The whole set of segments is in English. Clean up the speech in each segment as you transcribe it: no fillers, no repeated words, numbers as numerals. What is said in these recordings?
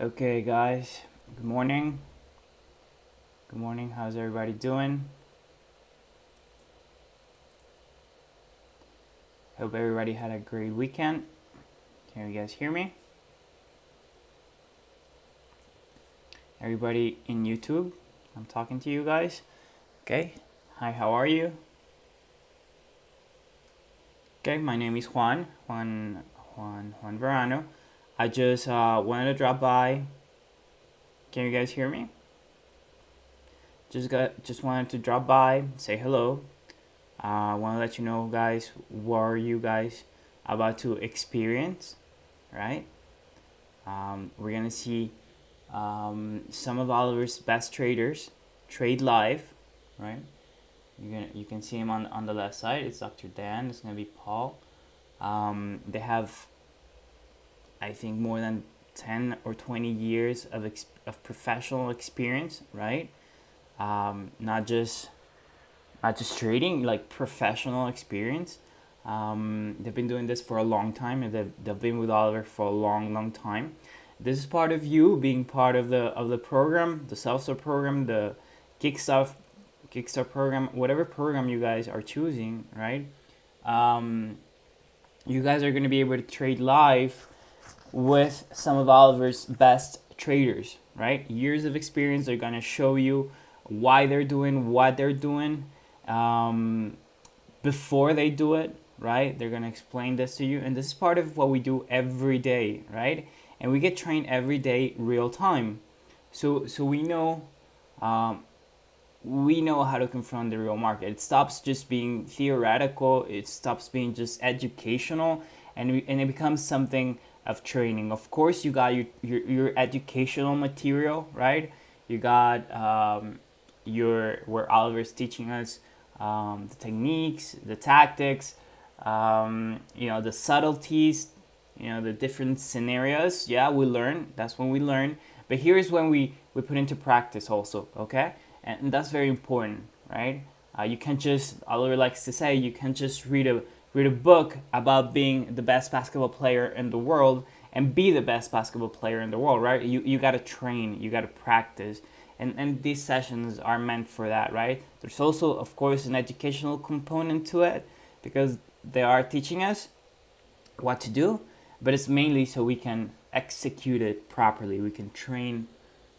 Okay, guys. Good morning. Good morning. How's everybody doing? Hope everybody had a great weekend. Can you guys hear me? Everybody in YouTube, I'm talking to you guys. Okay. Hi, how are you? Okay, my name is Juan Verano. I just wanted to drop by. Can you guys hear me? Just wanted to drop by, say hello. I want to let you know, guys, what are you guys about to experience, right? We're gonna see some of Oliver's best traders trade live, right? You can see him on the left side. It's Dr. Dan. It's gonna be Paul. They have, I think, more than 10 or 20 years of professional experience, right? Not just trading, like professional experience. They've been doing this for a long time, and they've been with Oliver for a long time. This is part of you being part of the program, the self-start program, the Kickstart program, whatever program you guys are choosing, right? You guys are going to be able to trade live with some of Oliver's best traders, right? Years of experience. They're going to show you why they're doing what they're doing before they do it, right? They're going to explain this to you. And this is part of what we do every day, right? And we get trained every day real time. So we know how to confront the real market. It stops just being theoretical. It stops being just educational, and it becomes something of training. Of course, you got your educational material, right? You got your where Oliver's teaching us the techniques, the tactics, the subtleties, the different scenarios. Yeah, we learn. That's when we learn. But here's when we put into practice also, okay? And that's very important, right? You can't just, Oliver likes to say, you can't just read a book about being the best basketball player in the world and be the best basketball player in the world, right? You got to train, you got to practice. And these sessions are meant for that, right? There's also, of course, an educational component to it because they are teaching us what to do, but it's mainly so we can execute it properly. We can train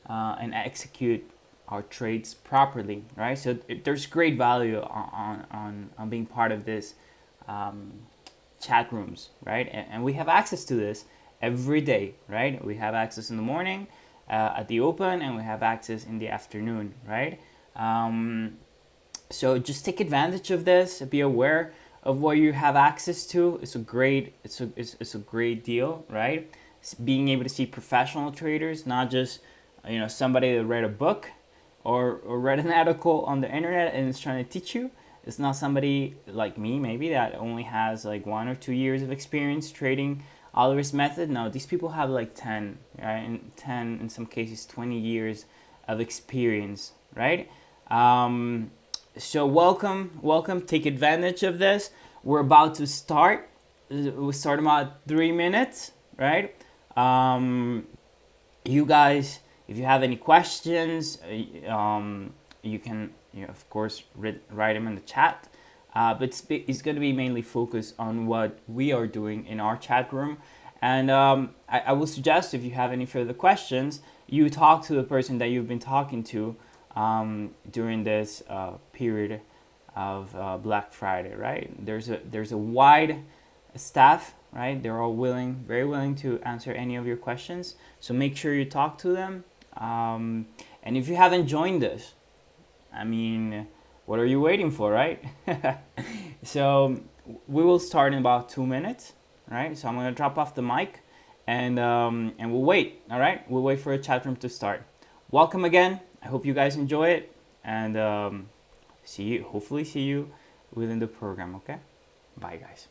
and execute our trades properly, right? So there's great value on being part of this chat rooms, right? And we have access to this every day, right? We have access in the morning at the open, and we have access in the afternoon, right? So just take advantage of this. Be aware of what you have access to. It's a great deal, right? It's being able to see professional traders, not just somebody that read a book or read an article on the internet and is trying to teach you. It's not somebody like me, maybe, that only has like 1 or 2 years of experience trading Oliver's method. No, these people have like 10, right? And 10, in some cases, 20 years of experience, right? So welcome. Take advantage of this. We're about to start. We'll start in about 3 minutes, right? You guys, if you have any questions, you can, of course, write them in the chat. But it's going to be mainly focused on what we are doing in our chat room. And I will suggest, if you have any further questions, you talk to the person that you've been talking to during this period of Black Friday, right? There's a wide staff, right? They're all very willing to answer any of your questions. So make sure you talk to them. And if you haven't joined us, I mean, what are you waiting for, right? So we will start in about 2 minutes, right? So I'm gonna drop off the mic, and we'll wait. All right, we'll wait for a chat room to start. Welcome again. I hope you guys enjoy it, and hopefully see you within the program. Okay, bye, guys.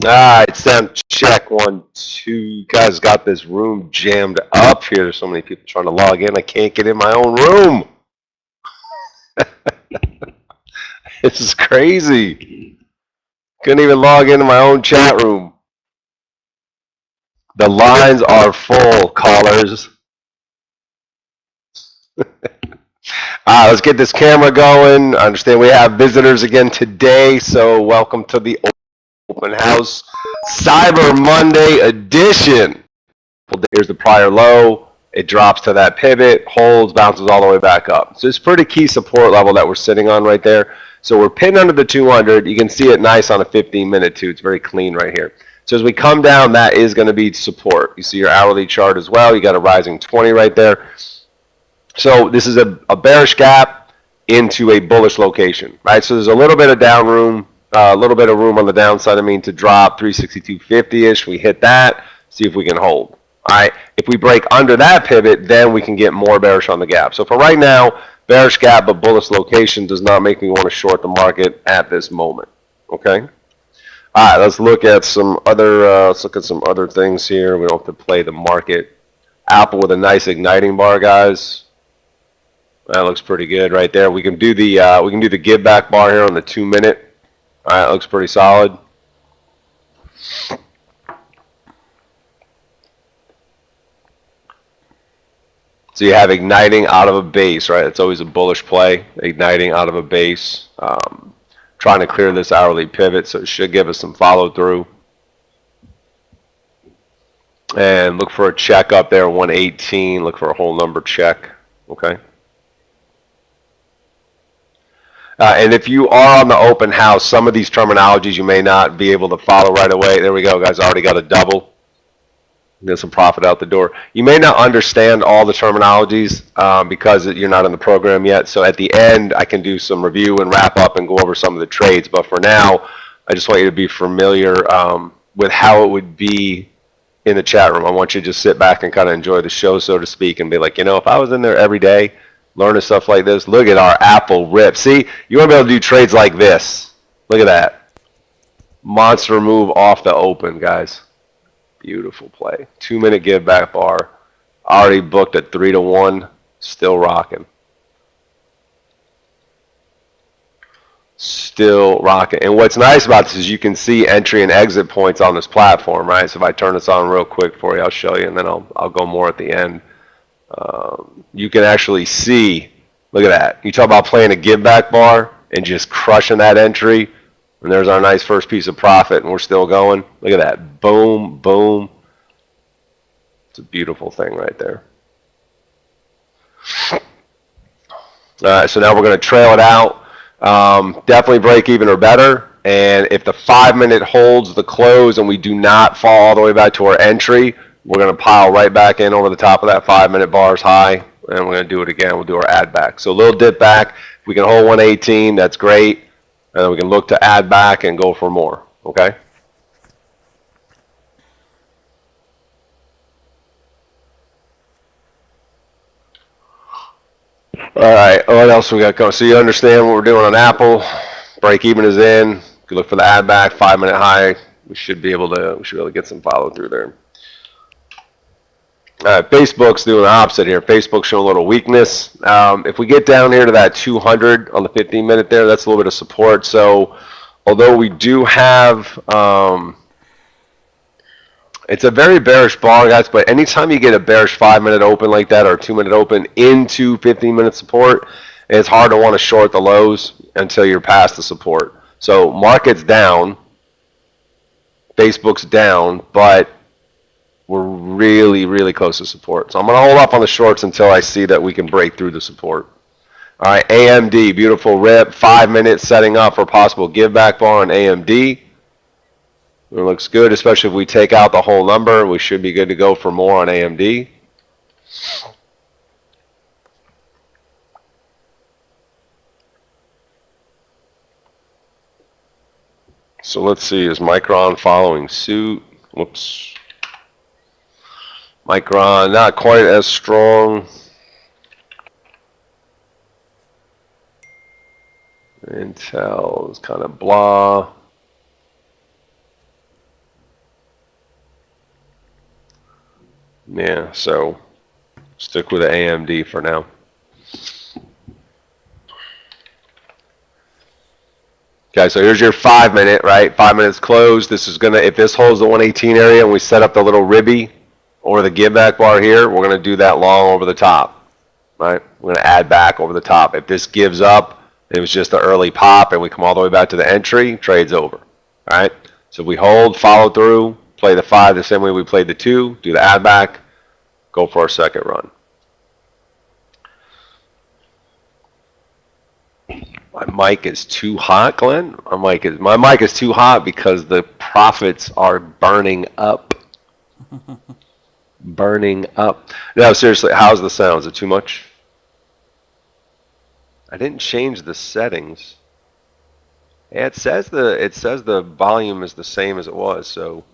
All right, sound check 1, 2. You guys got this room jammed up here. There's so many people trying to log in. I can't get in my own room. This is crazy. Couldn't even log into my own chat room. The lines are full, callers. All right, let's get this camera going. I understand we have visitors again today, so welcome to the Open House Cyber Monday edition. Here's the prior low. It drops to that pivot, holds, bounces all the way back up. So it's pretty key support level that we're sitting on right there. So we're pinned under the 200. You can see it nice on a 15-minute too. It's very clean right here. So as we come down, that is going to be support. You see your hourly chart as well. You got a rising 20 right there. So this is a bearish gap into a bullish location, right? So there's a little bit of down room, a little bit of room on the downside, to drop 362.50-ish. We hit that, see if we can hold. All right, if we break under that pivot, then we can get more bearish on the gap. So for right now, bearish gap but bullish location does not make me want to short the market at this moment. Okay. All right, let's look at some other. Things here. We don't have to play the market. Apple with a nice igniting bar, guys. That looks pretty good right there. We can do the give back bar here on the 2-minute. All right, looks pretty solid. So you have igniting out of a base, right? It's always a bullish play, igniting out of a base. Trying to clear this hourly pivot, so it should give us some follow through. And look for a check up there, 118. Look for a whole number check, okay? And if you are on the open house, some of these terminologies you may not be able to follow right away. There we go, guys. Already got a double. Get some profit out the door. You may not understand all the terminologies because you're not in the program yet. So at the end, I can do some review and wrap up and go over some of the trades. But for now, I just want you to be familiar with how it would be in the chat room. I want you to just sit back and kind of enjoy the show, so to speak, and be like, if I was in there every day learning stuff like this, look at our Apple rip. See, you want to be able to do trades like this. Look at that. Monster move off the open, guys. Beautiful play. 2-minute give back bar. Already booked at 3-1. Still rocking. Still rocking. And what's nice about this is you can see entry and exit points on this platform, right? So if I turn this on real quick for you, I'll show you, and then I'll go more at the end. You can actually see, look at that. You talk about playing a give back bar and just crushing that entry. And there's our nice first piece of profit, and we're still going. Look at that. Boom, boom. It's a beautiful thing right there. So now we're going to trail it out. Definitely break even or better. And if the 5-minute holds the close and we do not fall all the way back to our entry, we're going to pile right back in over the top of that 5-minute bars high. And we're going to do it again. We'll do our add back. So a little dip back. If we can hold 118, that's great. And then we can look to add back and go for more. Okay? All right, what else we got going? So you understand what we're doing on Apple. Break even is in. You can look for the add back, 5-minute high. We should be able to get some follow through there. All right, Facebook's doing the opposite here. Facebook's showing a little weakness. If we get down here to that 200 on the 15-minute there, that's a little bit of support. So although we do have, it's a very bearish bar, guys, but anytime you get a bearish 5-minute open like that or a 2-minute open into 15-minute support, it's hard to want to short the lows until you're past the support. So market's down, Facebook's down, but we're really, really close to support. So I'm going to hold off on the shorts until I see that we can break through the support. All right, AMD, beautiful rip. 5 minutes setting up for possible give back bar on AMD. It looks good, especially if we take out the whole number. We should be good to go for more on AMD. So let's see, is Micron following suit? Whoops. Micron, not quite as strong. Intel is kind of blah. Yeah, so stick with the AMD for now. Okay, so here's your 5 minute, right? 5 minutes closed. This is gonna, if this holds the 118 area and we set up the little ribby or the give back bar here, we're gonna do that long over the top, right? We're gonna add back over the top. If this gives up, it was just an early pop and we come all the way back to the entry, trade's over, all right? So we hold, follow through, play the 5 the same way we played the 2, do the add back, go for our second run. My mic is too hot, Glenn. My mic is too hot because the profits are burning up. Burning up. No, seriously, how's the sound? Is it too much? I didn't change the settings. Yeah, it says the volume is the same as it was. So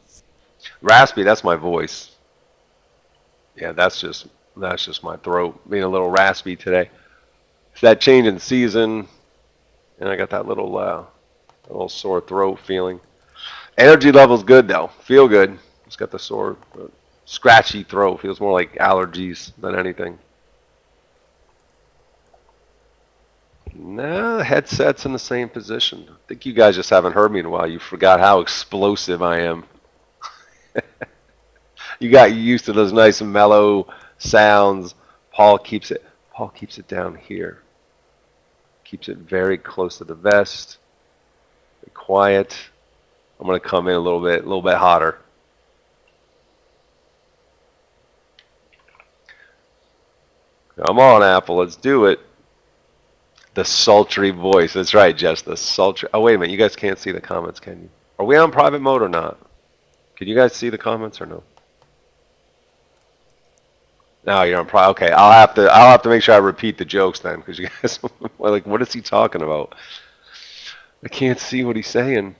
raspy, that's my voice. Yeah, that's just my throat being a little raspy today. It's that change in season, and I got that little sore throat feeling. Energy level's good though. Feel good. Just got the sore, scratchy throat. Feels more like allergies than anything. No, the headset's in the same position. I think you guys just haven't heard me in a while. You forgot how explosive I am. You got used to those nice and mellow sounds. Paul keeps it down here. Keeps it very close to the vest. Be quiet. I'm going to come in a little bit hotter. Come on, Apple, let's do it. The sultry voice. That's right, Jess. The sultry. Oh, wait a minute. You guys can't see the comments, can you? Are we on private mode or not? Can you guys see the comments or no? No, you're on private. Okay, I'll have to make sure I repeat the jokes then, because you guys are like, what is he talking about? I can't see what he's saying.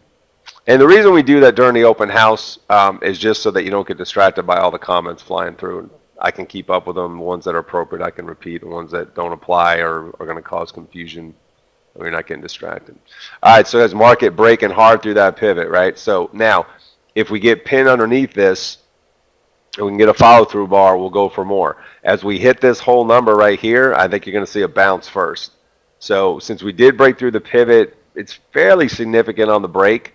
And the reason we do that during the open house is just so that you don't get distracted by all the comments flying through. I can keep up with them. The ones that are appropriate, I can repeat. The ones that don't apply or are going to cause confusion, we're not getting distracted. All right, so as market breaking hard through that pivot, right? So now, if we get pinned underneath this, and we can get a follow-through bar, we'll go for more. As we hit this whole number right here, I think you're going to see a bounce first. So since we did break through the pivot, it's fairly significant on the break.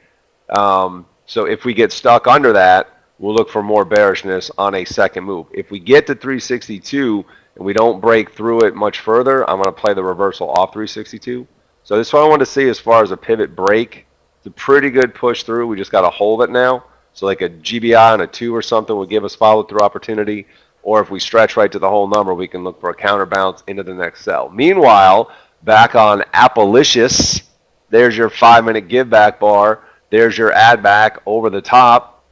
So if we get stuck under that, we'll look for more bearishness on a second move. If we get to 362 and we don't break through it much further, I'm going to play the reversal off 362. So this is what I want to see as far as a pivot break. It's a pretty good push through. We just got to hold it now. So like a GBI and a 2 or something would give us follow-through opportunity. Or if we stretch right to the whole number, we can look for a counterbounce into the next sell. Meanwhile, back on Appalicious, there's your 5-minute give back bar. There's your add back over the top.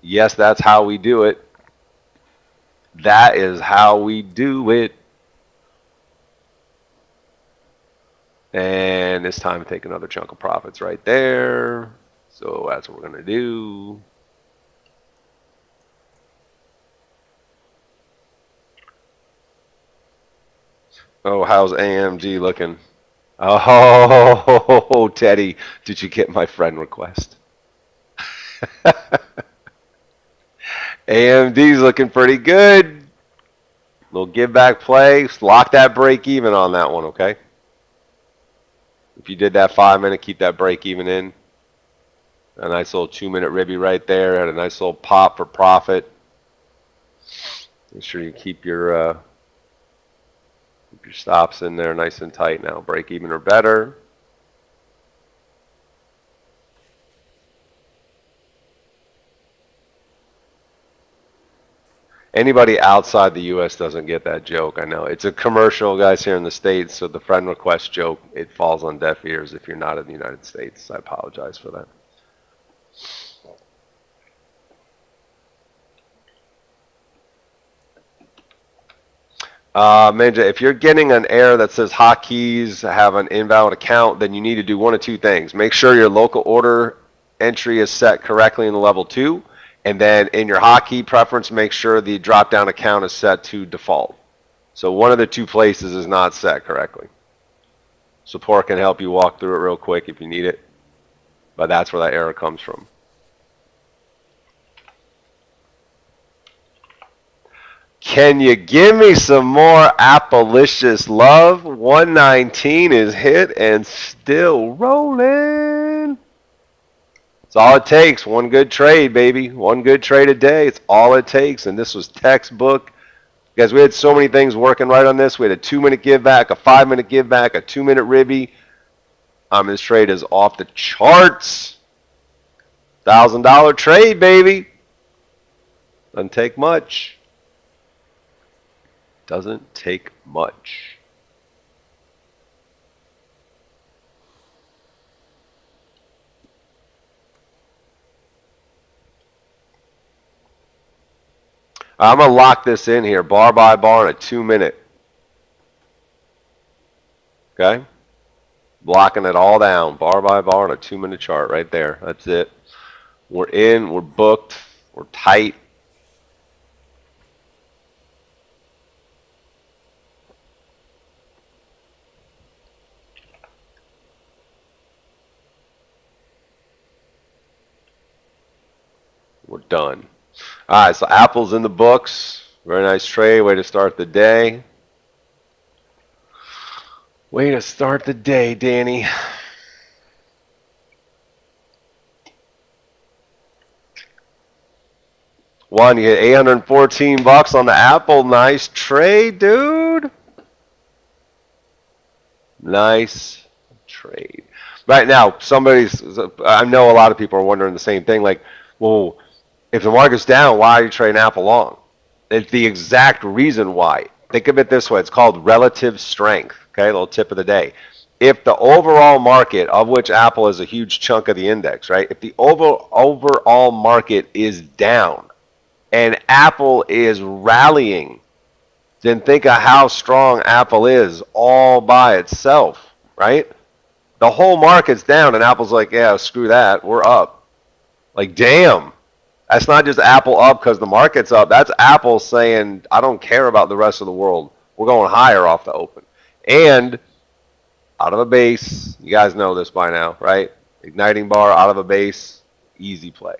Yes, that's how we do it. That is how we do it. And it's time to take another chunk of profits right there. So that's what we're going to do. Oh, how's AMG looking? Oh, Teddy, did you get my friend request? AMD's looking pretty good. Little give back play. Lock that break even on that one, okay? If you did that 5-minute, keep that break even in. A nice little 2-minute ribby right there. Had a nice little pop for profit. Make sure you keep your stops in there nice and tight now. Break even or better. Anybody outside the U.S. doesn't get that joke. I know. It's a commercial, guys, here in the States, so the friend request joke, it falls on deaf ears if you're not in the United States. I apologize for that. Manja, if you're getting an error that says hotkeys have an invalid account, then you need to do one of two things. Make sure your local order entry is set correctly in the level 2, and then in your hotkey preference, make sure the drop-down account is set to default. So one of the two places is not set correctly. Support can help you walk through it real quick if you need it, but that's where that error comes from. Can you give me some more Appalicious love? 119 is hit and still rolling. It's all it takes. One good trade, baby. One good trade a day. It's all it takes. And this was textbook. Guys, we had so many things working right on this. We had a 2-minute give back, a 5-minute give back, a 2-minute ribby. This trade is off the charts. $1,000 trade, baby. Doesn't take much. Doesn't take much. I'm going to lock this in here, bar by bar in a 2-minute. Okay? Blocking it all down, bar by bar on a 2-minute chart right there. That's it. We're in, we're booked, we're tight. We're done. All right, so Apple's in the books. Very nice trade. Way to start the day. Way to start the day, Danny. One, you get $814 on the Apple. Nice trade, dude. Nice trade. Right now, I know a lot of people are wondering the same thing. Like, well, if the market's down, why are you trading Apple long? It's the exact reason why. Think of it this way. It's called relative strength. Okay, a little tip of the day. If the overall market, of which Apple is a huge chunk of the index, right? If the overall market is down and Apple is rallying, then think of how strong Apple is all by itself, right? The whole market's down and Apple's like, yeah, screw that. We're up. Like, damn. That's not just Apple up because the market's up. That's Apple saying, I don't care about the rest of the world. We're going higher off the open. And out of a base, you guys know this by now, right? Igniting bar out of a base, easy play.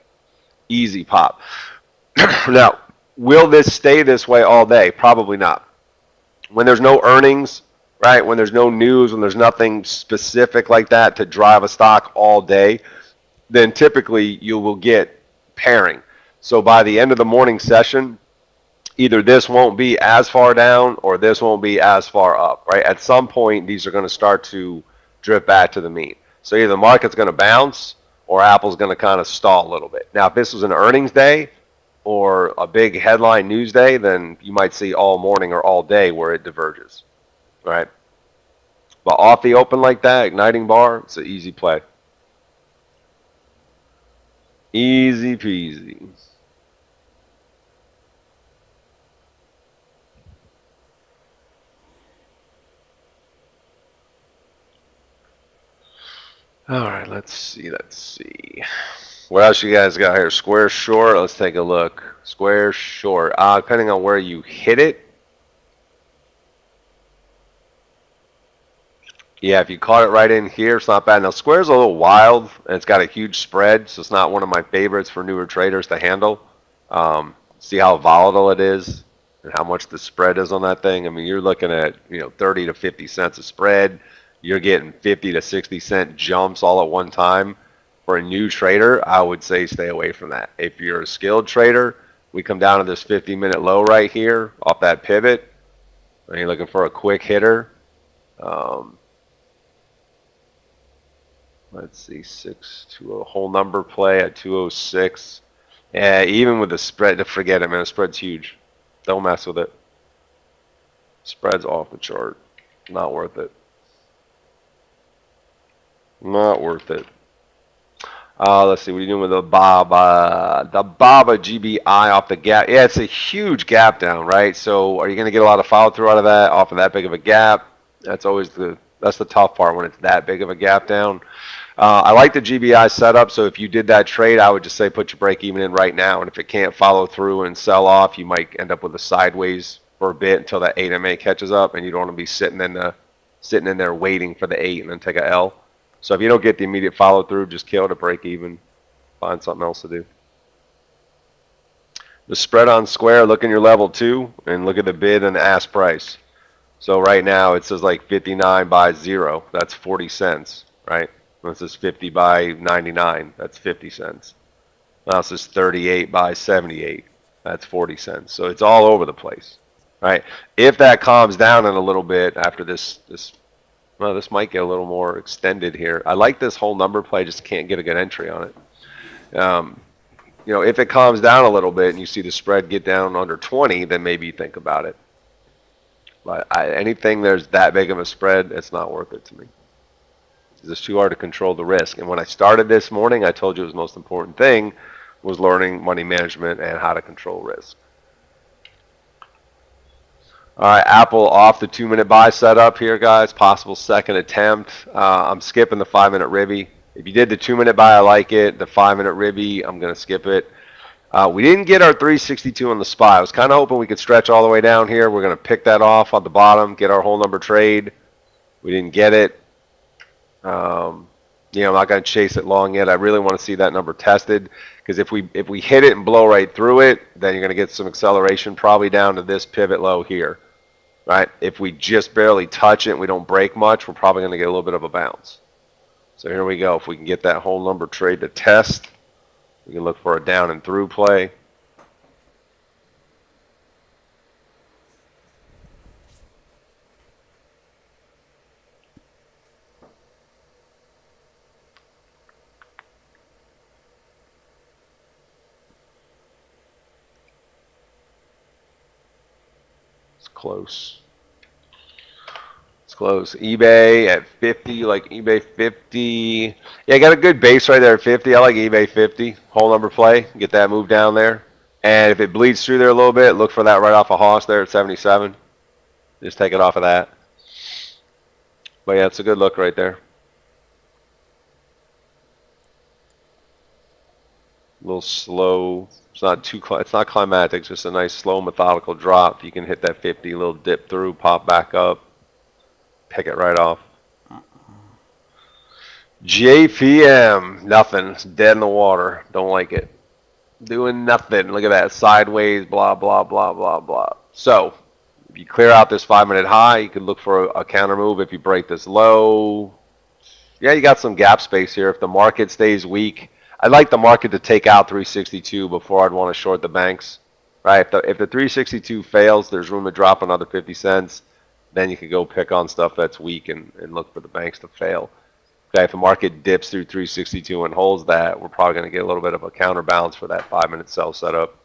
Easy pop. Now, will this stay this way all day? Probably not. When there's no earnings, right? When there's no news, when there's nothing specific like that to drive a stock all day, then typically you will get pairing. So by the end of the morning session, either this won't be as far down or this won't be as far up, right? At some point, these are going to start to drift back to the mean. So either the market's going to bounce or Apple's going to kind of stall a little bit. Now, if this was an earnings day or a big headline news day, then you might see all morning or all day where it diverges, right? But off the open like that, igniting bar, it's an easy play. Easy peasy. All right, let's see. What else you guys got here? Square short. Let's take a look. Square short. Depending on where you hit it. Yeah, if you caught it right in here, it's not bad. Now, square's a little wild, and it's got a huge spread, so it's not one of my favorites for newer traders to handle. See how volatile it is and how much the spread is on that thing. I mean, you're looking at 30 to 50 cents a spread. You're getting 50 to 60 cent jumps all at one time. For a new trader, I would say stay away from that. If you're a skilled trader, we come down to this 50-minute low right here off that pivot, and you're looking for a quick hitter. Let's see, 6 to a whole number play at 206. Yeah, even with the spread, forget it, man. The spread's huge. Don't mess with it. Spread's off the chart. Not worth it. Not worth it. Let's see, what are you doing with the BABA? The BABA GBI off the gap. Yeah, it's a huge gap down, right? So are you going to get a lot of follow through out of that, off of that big of a gap? That's always that's the tough part when it's that big of a gap down. I like the GBI setup, so if you did that trade, I would just say put your break even in right now, and if it can't follow through and sell off, you might end up with a sideways for a bit until that 8 MA catches up, and you don't want to be sitting in there waiting for the 8 and then take a L. So if you don't get the immediate follow through, just kill it at break even. Find something else to do. The spread on square, look in your level 2 and look at the bid and the ask price. So right now it says like 59 by 0. That's 40 cents, right? When it says 50 by 99, that's 50 cents. Now it says 38 by 78. That's 40 cents. So it's all over the place, right? If that calms down in a little bit after this, well, this might get a little more extended here. I like this whole number play, just can't get a good entry on it. You know, if it calms down a little bit and you see the spread get down under 20, then maybe you think about it. But anything there's that big of a spread, it's not worth it to me. It's just too hard to control the risk. And when I started this morning, I told you it was the most important thing was learning money management and how to control risk. All right, Apple off the 2-minute buy setup here, guys. Possible second attempt. I'm skipping the 5-minute ribby. If you did the 2-minute buy, I like it. The 5-minute ribby, I'm going to skip it. We didn't get our 362 on the spot. I was kind of hoping we could stretch all the way down here. We're going to pick that off on the bottom, get our whole number trade. We didn't get it. You know, I'm not going to chase it long yet. I really want to see that number tested because if we hit it and blow right through it, then you're going to get some acceleration probably down to this pivot low here, right? If we just barely touch it and we don't break much, we're probably going to get a little bit of a bounce. So here we go. If we can get that whole number trade to test, we can look for a down and through play. It's close. It's close. eBay at 50, like eBay 50. Yeah, I got a good base right there at 50. I like eBay 50. Whole number play. Get that move down there. And if it bleeds through there a little bit, look for that right off of Haas there at 77. Just take it off of that. But yeah, it's a good look right there. A little slow. It's not climatic. It's just a nice slow methodical drop. You can hit that 50, little dip through, pop back up, pick it right off. JPM, nothing. It's dead in the water. Don't like it. Doing nothing. Look at that. Sideways, blah, blah, blah, blah, blah. So, if you clear out this 5-minute high, you can look for a counter move if you break this low. Yeah, you got some gap space here. If the market stays weak, I'd like the market to take out 362 before I'd want to short the banks. Right? If the 362 fails, there's room to drop another 50 cents. Then you can go pick on stuff that's weak and look for the banks to fail. Okay, if the market dips through 362 and holds that, we're probably going to get a little bit of a counterbalance for that 5-minute sell setup.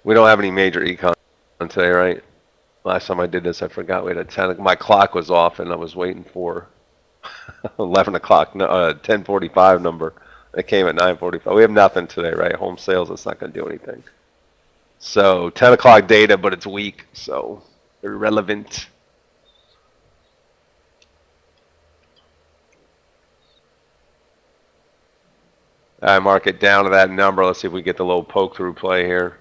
We don't have any major econ today, right? Last time I did this, I forgot we had a 10. My clock was off, and I was waiting for 11 o'clock, 10:45 number. It came at 9:45. We have nothing today, right? Home sales, it's not going to do anything. So 10 o'clock data, but it's weak, so irrelevant. I mark it down to that number. Let's see if we get the little poke through play here.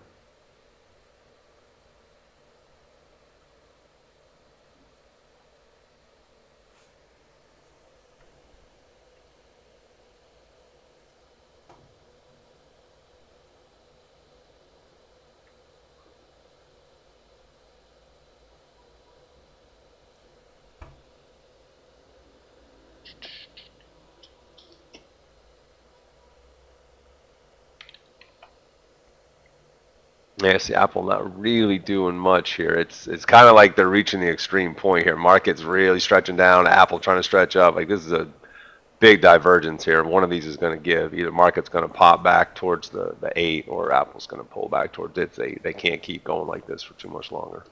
Yeah, see, Apple not really doing much here. It's kind of like they're reaching the extreme point here. Market's really stretching down. Apple trying to stretch up. Like this is a big divergence here. One of these is going to give. Either market's going to pop back towards the 8 or Apple's going to pull back towards its 8. They can't keep going like this for too much longer.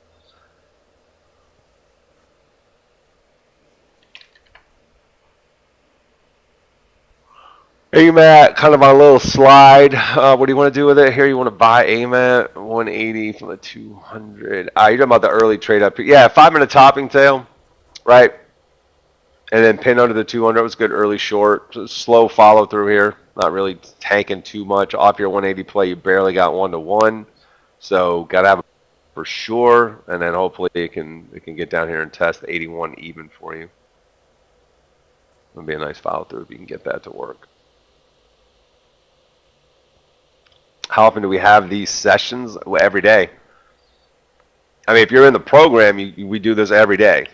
AMAT, kind of on a little slide. What do you want to do with it here? You want to buy AMAT 180 from a 200. You're talking about the early trade up here. Yeah, 5-minute topping tail, right? And then pin under the 200. It was good early short. Slow follow through here. Not really tanking too much. Off your 180 play, you barely got 1-to-1. So got to have it for sure, and then hopefully it can get down here and test 81 even for you. It'll be a nice follow through if you can get that to work. How often do we have these sessions? Well, every day. I mean, if you're in the program, we do this every day.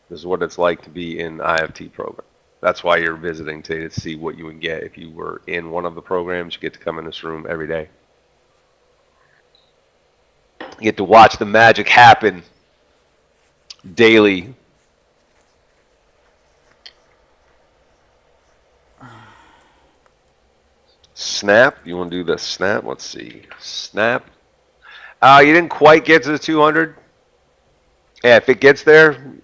This is what it's like to be in IFT program. That's why you're visiting to see what you would get if you were in one of the programs. You get to come in this room every day. You get to watch the magic happen daily. Snap. You want to do the snap? Let's see. Snap. You didn't quite get to the 200. Yeah, if it gets there,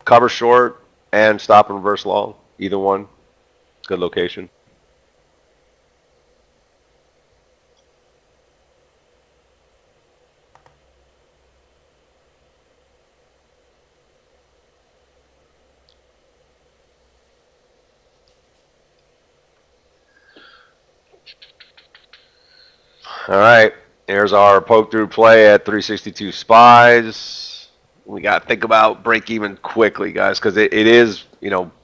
cover short and stop and reverse long. Either one. Good location. All right. Here's our poke through play at 362 spies. We got to think about break even quickly, guys, because it is,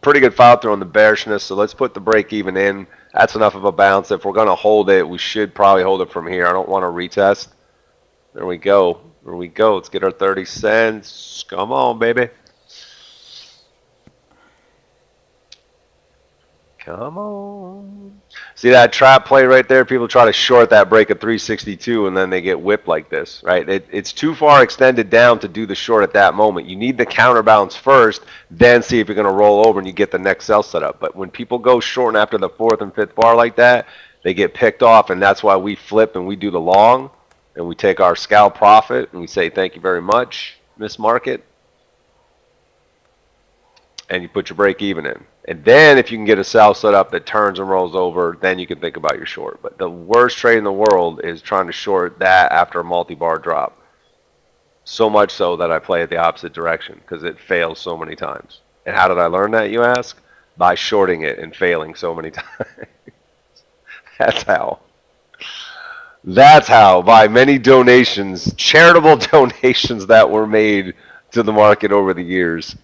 pretty good follow through on the bearishness. So let's put the break even in. That's enough of a bounce. If we're going to hold it, we should probably hold it from here. I don't want to retest. There we go. There we go. Let's get our 30 cents. Come on, baby. Come on. See that trap play right there? People try to short that break at 362 and then they get whipped like this, right? It's too far extended down to do the short at that moment. You need the counterbalance first, then see if you're going to roll over and you get the next sell set up. But when people go short and after the fourth and fifth bar like that, they get picked off, and that's why we flip and we do the long and we take our scalp profit and we say thank you very much, Miss Market. And you put your break even in. And then if you can get a sell set up that turns and rolls over, then you can think about your short. But the worst trade in the world is trying to short that after a multi-bar drop. So much so that I play it the opposite direction because it fails so many times. And how did I learn that, you ask? By shorting it and failing so many times. That's how. That's how, by many donations, charitable donations that were made to the market over the years.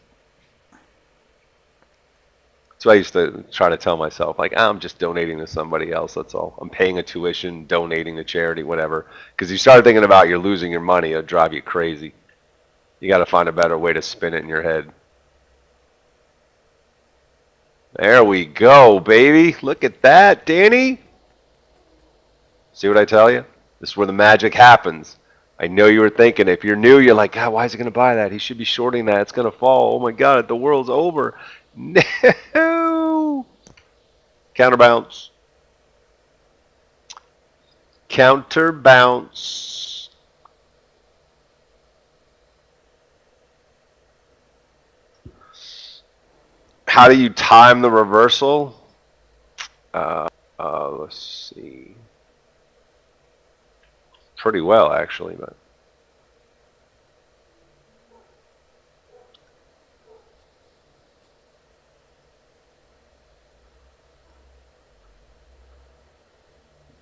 So I used to try to tell myself, like, I'm just donating to somebody else, that's all. I'm paying a tuition, donating to charity, whatever. Because you start thinking about you're losing your money, it'll drive you crazy. You got to find a better way to spin it in your head. There we go, baby. Look at that, Danny. See what I tell you? This is where the magic happens. I know you were thinking, if you're new, you're like, God, why is he going to buy that? He should be shorting that. It's going to fall. Oh, my God, the world's over. No. Counterbounce. Counterbounce. How do you time the reversal? Let's see. Pretty well, actually, but.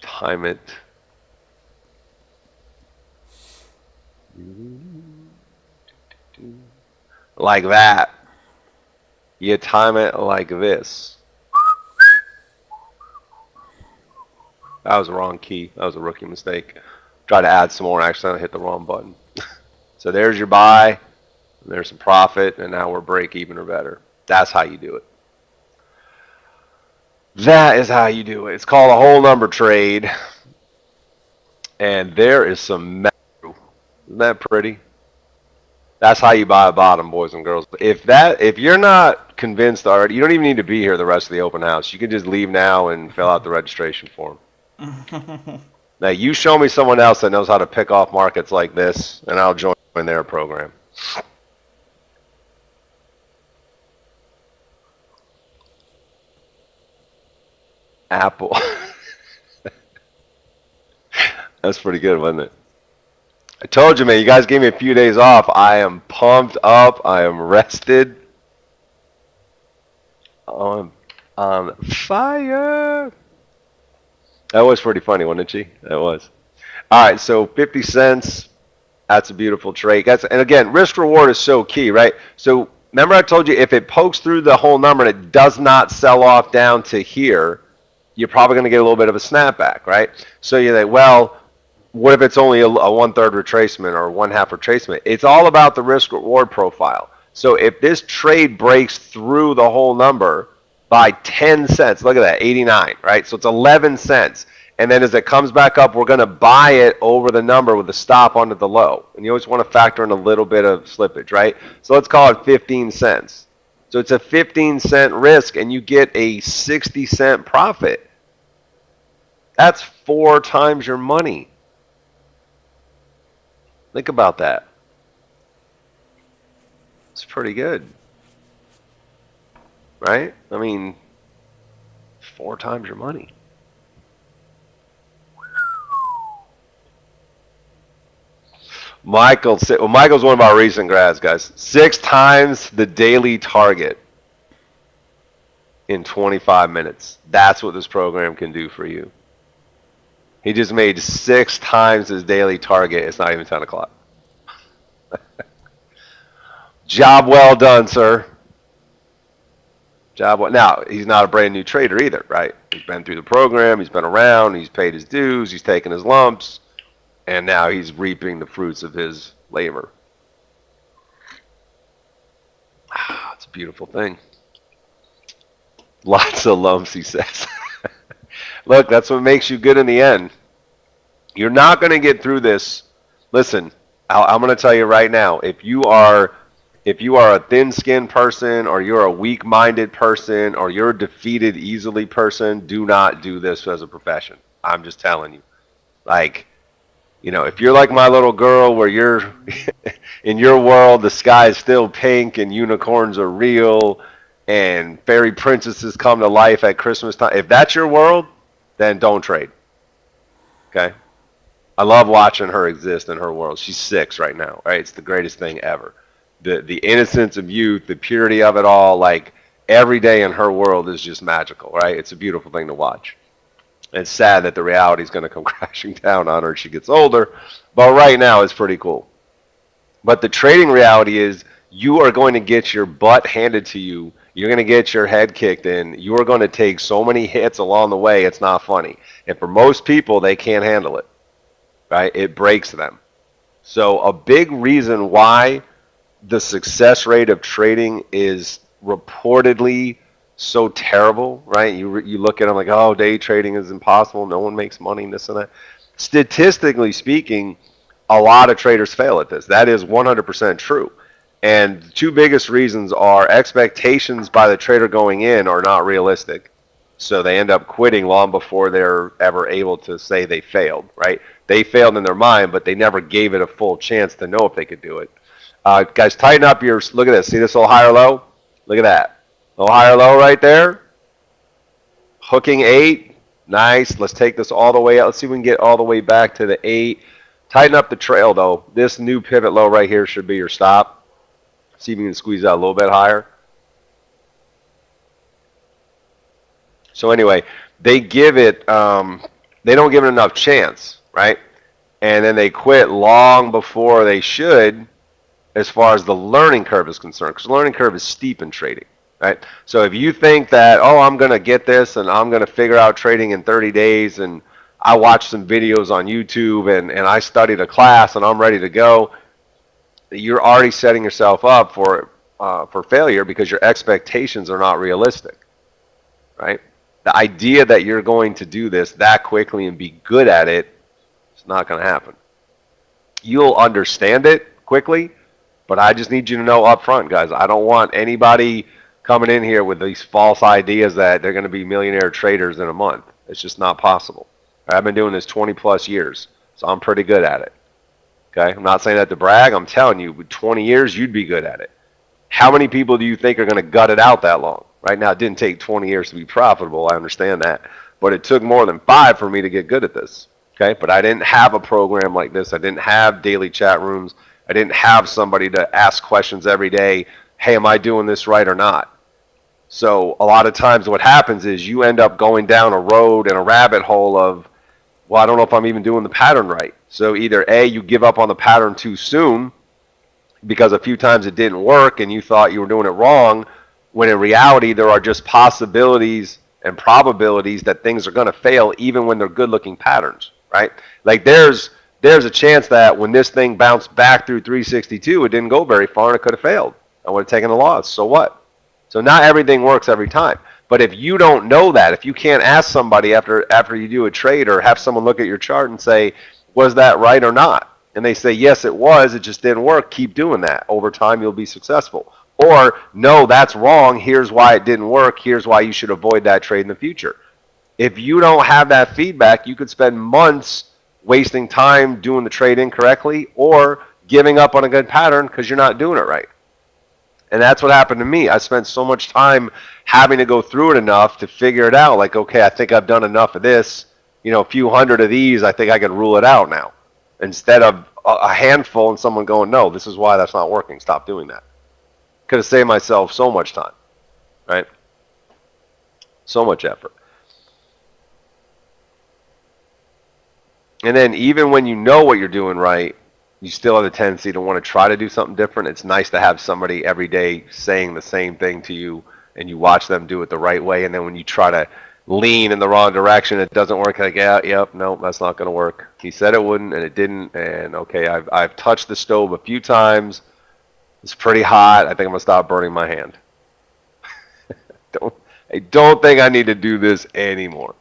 Time it. Like that. You time it like this. That was the wrong key. That was a rookie mistake. Try to add some more. Actually, I hit the wrong button. So there's your buy. There's some profit. And now we're break even or better. That's how you do it. That is how you do it. It's called a whole number trade. And there is some macro. Isn't that pretty? That's how you buy a bottom, boys and girls. If you're not convinced already, you don't even need to be here the rest of the open house. You can just leave now and fill out the registration form. Now you show me someone else that knows how to pick off markets like this, and I'll join their program. Apple. That's pretty good, wasn't it? I told you, man, you guys gave me a few days off. I am pumped up. I am rested. I'm on fire. That was pretty funny, wasn't it, G? That was. All right, so 50 cents, that's a beautiful trade. And again, risk reward is so key, right? So remember I told you if it pokes through the whole number and it does not sell off down to here, you're probably going to get a little bit of a snapback, right? So you're like, well, what if it's only a 1/3 retracement or 1/2 retracement? It's all about the risk reward profile. So if this trade breaks through the whole number by 10 cents, look at that, 89, right? So it's 11 cents. And then as it comes back up, we're going to buy it over the number with a stop under the low. And you always want to factor in a little bit of slippage, right? So let's call it 15 cents. So it's a 15-cent risk, and you get a 60-cent profit. That's 4 times your money. Think about that. It's pretty good, right? I mean, 4 times your money. Michael's one of our recent grads, guys. 6 times the daily target in 25 minutes. That's what this program can do for you. He just made 6 times his daily target. It's not even 10 o'clock. Job well done, sir. Job well. Now, he's not a brand new trader either, right? He's been through the program. He's been around. He's paid his dues. He's taken his lumps. And now he's reaping the fruits of his labor. It's a beautiful thing. Lots of lumps, he says. Look, that's what makes you good in the end. You're not going to get through this. Listen, I'm going to tell you right now, if you are a thin-skinned person, or you're a weak-minded person, or you're a defeated easily person, do not do this as a profession. I'm just telling you. Like, you know, if you're like my little girl where you're in your world, the sky is still pink and unicorns are real and fairy princesses come to life at Christmas time. If that's your world, then don't trade. Okay? I love watching her exist in her world. She's 6 right now, right? It's the greatest thing ever. The innocence of youth, the purity of it all, like every day in her world is just magical, right? It's a beautiful thing to watch. It's sad that the reality is going to come crashing down on her as she gets older, but right now it's pretty cool. But the trading reality is you are going to get your butt handed to you. You're going to get your head kicked in. You are going to take so many hits along the way, it's not funny. And for most people, they can't handle it, right? It breaks them. So a big reason why the success rate of trading is reportedly so terrible, right? You look at them like, oh, day trading is impossible. No one makes money, this and that. Statistically speaking, a lot of traders fail at this. That is 100% true. And the 2 biggest reasons are expectations by the trader going in are not realistic. So they end up quitting long before they're ever able to say they failed, right? They failed in their mind, but they never gave it a full chance to know if they could do it. Guys, tighten up your, look at this. See this little higher low? Look at that. Little higher low right there. Hooking 8. Nice. Let's take this all the way out. Let's see if we can get all the way back to the 8. Tighten up the trail, though. This new pivot low right here should be your stop. See if you can squeeze out a little bit higher. So anyway, they give it, they don't give it enough chance, right? And then they quit long before they should as far as the learning curve is concerned, because the learning curve is steep in trading. Right? So if you think that, oh, I'm going to get this and I'm going to figure out trading in 30 days and I watched some videos on YouTube and I studied a class and I'm ready to go, you're already setting yourself up for failure because your expectations are not realistic. Right? The idea that you're going to do this that quickly and be good at it is not going to happen. You'll understand it quickly, but I just need you to know up front, guys, I don't want anybody coming in here with these false ideas that they're going to be millionaire traders in a month. It's just not possible. I've been doing this 20 plus years, so I'm pretty good at it. Okay, I'm not saying that to brag. I'm telling you, with 20 years, you'd be good at it. How many people do you think are going to gut it out that long? Right now, it didn't take 20 years to be profitable. I understand that, but it took more than 5 for me to get good at this. Okay, but I didn't have a program like this. I didn't have daily chat rooms. I didn't have somebody to ask questions every day. Hey, am I doing this right or not? So a lot of times what happens is you end up going down a road and a rabbit hole of well, I don't know if I'm even doing the pattern right. So either A, you give up on the pattern too soon because a few times it didn't work and you thought you were doing it wrong, when in reality there are just possibilities and probabilities that things are going to fail even when they're good looking patterns, right? Like there's a chance that when this thing bounced back through 362, it didn't go very far and it could have failed. I would have taken a loss. So what? So not everything works every time. But if you don't know that, if you can't ask somebody after you do a trade or have someone look at your chart and say, was that right or not? And they say, yes, it was, it just didn't work, keep doing that. Over time, you'll be successful. Or, no, that's wrong, here's why it didn't work, here's why you should avoid that trade in the future. If you don't have that feedback, you could spend months wasting time doing the trade incorrectly or giving up on a good pattern because you're not doing it right. And that's what happened to me. I spent so much time having to go through it enough to figure it out. Like, okay, I think I've done enough of this. You know, a few hundred of these, I think I can rule it out now. Instead of a handful and someone going, no, this is why that's not working. Stop doing that. Could have saved myself so much time, right? So much effort. And then even when you know what you're doing right, you still have the tendency to want to try to do something different. It's nice to have somebody every day saying the same thing to you and you watch them do it the right way. And then when you try to lean in the wrong direction, it doesn't work. Like, yeah, yep, no, that's not going to work. He said it wouldn't and it didn't. And okay, I've touched the stove a few times. It's pretty hot. I think I'm going to stop burning my hand. I don't think I need to do this anymore.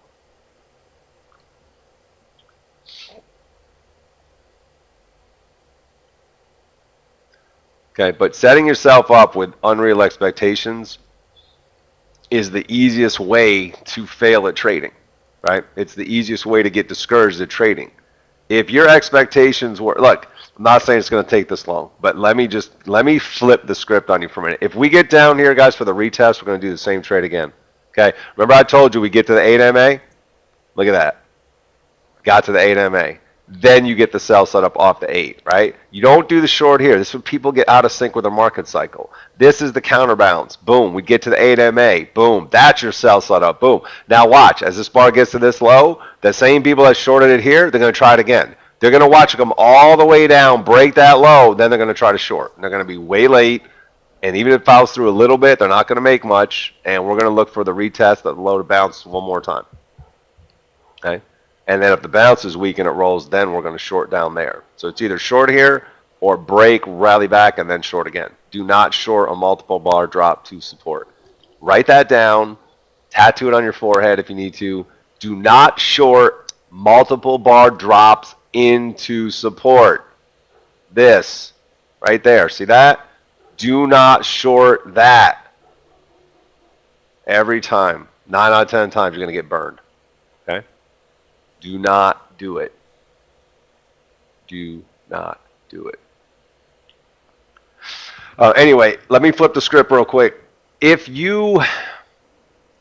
Okay, but setting yourself up with unreal expectations is the easiest way to fail at trading, right? It's the easiest way to get discouraged at trading. If your expectations were, look, I'm not saying it's going to take this long, but let me flip the script on you for a minute. If we get down here, guys, for the retest, we're going to do the same trade again. Okay, remember I told you we get to the 8 MA? Look at that. Got to the 8 MA. Then you get the sell setup off the 8, right? You don't do the short here. This is when people get out of sync with their market cycle. This is the counterbalance. Boom. We get to the 8 MA. Boom. That's your sell setup. Boom. Now watch. As this bar gets to this low, the same people that shorted it here, they're going to try it again. They're going to watch it come all the way down, break that low, then they're going to try to short. And they're going to be way late. And even if it follows through a little bit, they're not going to make much. And we're going to look for the retest of the low to bounce one more time. Okay? And then if the bounce is weak and it rolls, then we're going to short down there. So it's either short here or break, rally back, and then short again. Do not short a multiple bar drop to support. Write that down. Tattoo it on your forehead if you need to. Do not short multiple bar drops into support. This right there. See that? Do not short that. Every time. 9 out of 10 times you're going to get burned. Okay? Do not do it. Do not do it. Anyway, let me flip the script real quick. If you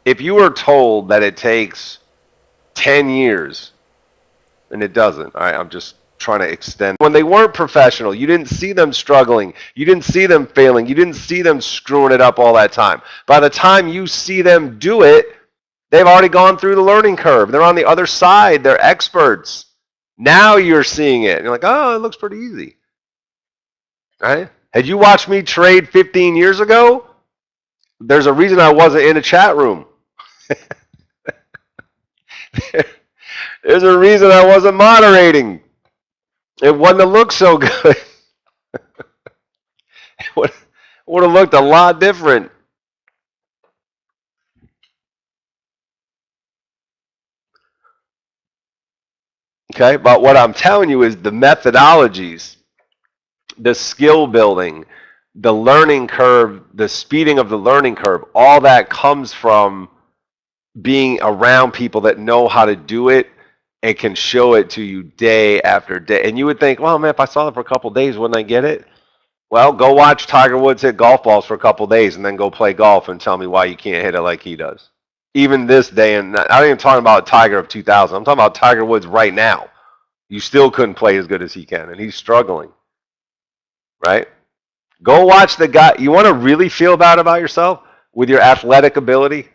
were told that it takes 10 years, and it doesn't, all right, I'm just trying to extend. When they weren't professional, you didn't see them struggling. You didn't see them failing. You didn't see them screwing it up all that time. By the time you see them do it, they've already gone through the learning curve. They're on the other side. They're experts. Now you're seeing it. And you're like, oh, it looks pretty easy. Right? Had you watched me trade 15 years ago, there's a reason I wasn't in a chat room. There's a reason I wasn't moderating. It wouldn't have looked so good. It would have looked a lot different. Okay, but what I'm telling you is the methodologies, the skill building, the learning curve, the speeding of the learning curve, all that comes from being around people that know how to do it and can show it to you day after day. And you would think, well, man, if I saw it for a couple of days, wouldn't I get it? Well, go watch Tiger Woods hit golf balls for a couple of days and then go play golf and tell me why you can't hit it like he does. Even this day, and I'm not even talking about Tiger of 2000. I'm talking about Tiger Woods right now. You still couldn't play as good as he can, and he's struggling, right? Go watch the guy. You want to really feel bad about yourself with your athletic ability?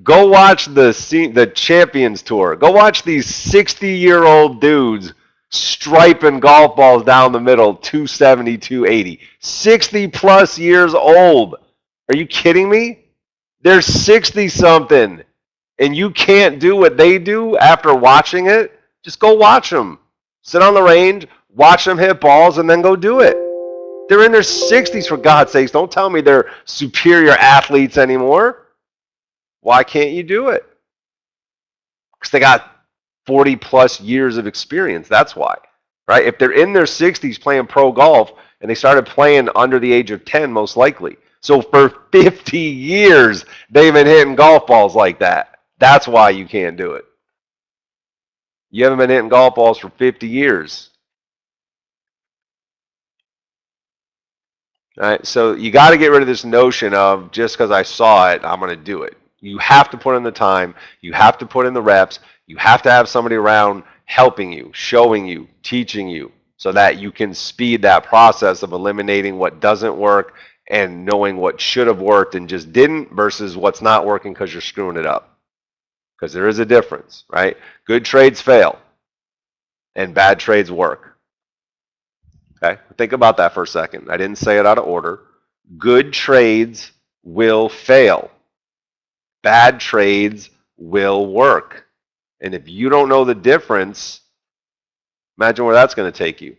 Go watch the Champions Tour. Go watch these 60-year-old dudes striping golf balls down the middle, 270, 280. 60 plus years old. Are you kidding me? They're 60 something, and you can't do what they do after watching it. Just go watch them. Sit on the range, watch them hit balls, and then go do it. They're in their 60s, for God's sakes. Don't tell me they're superior athletes anymore. Why can't you do it? Because they got 40 plus years of experience. That's why, right? If they're in their 60s playing pro golf and they started playing under the age of 10, most likely. So for 50 years, they've been hitting golf balls like that. That's why you can't do it. You haven't been hitting golf balls for 50 years. All right, so you got to get rid of this notion of just because I saw it, I'm going to do it. You have to put in the time. You have to put in the reps. You have to have somebody around helping you, showing you, teaching you, so that you can speed that process of eliminating what doesn't work and knowing what should have worked and just didn't versus what's not working because you're screwing it up. Because there is a difference, right? Good trades fail and bad trades work. Okay, think about that for a second. I didn't say it out of order. Good trades will fail. Bad trades will work. And if you don't know the difference, imagine where that's going to take you.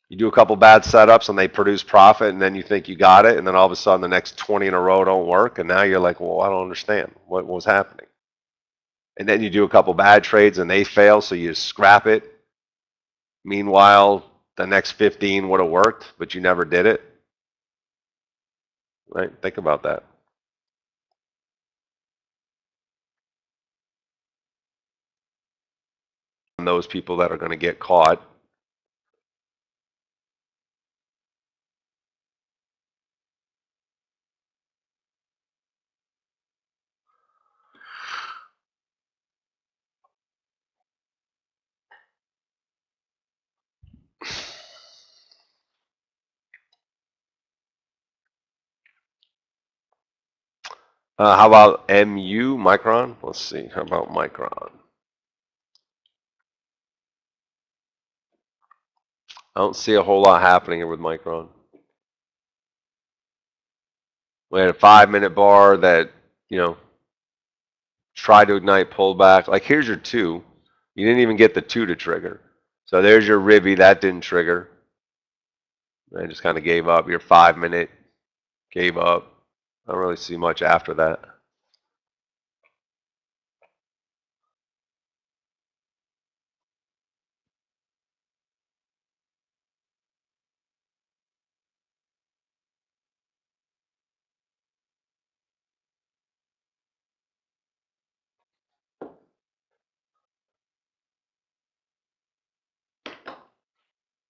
You do a couple bad setups and they produce profit, and then you think you got it, and then all of a sudden the next 20 in a row don't work, and now you're like, well, I don't understand what was happening. And then you do a couple bad trades and they fail, so you scrap it. Meanwhile, the next 15 would have worked, but you never did it. Right? Think about that. And those people that are going to get caught. How about MU, Micron? Let's see. How about Micron? I don't see a whole lot happening here with Micron. We had a 5-minute bar that, tried to ignite pullback. Like, here's your 2. You didn't even get the 2 to trigger. So there's your ribby. That didn't trigger. I just kind of gave up. Your 5-minute gave up. I don't really see much after that.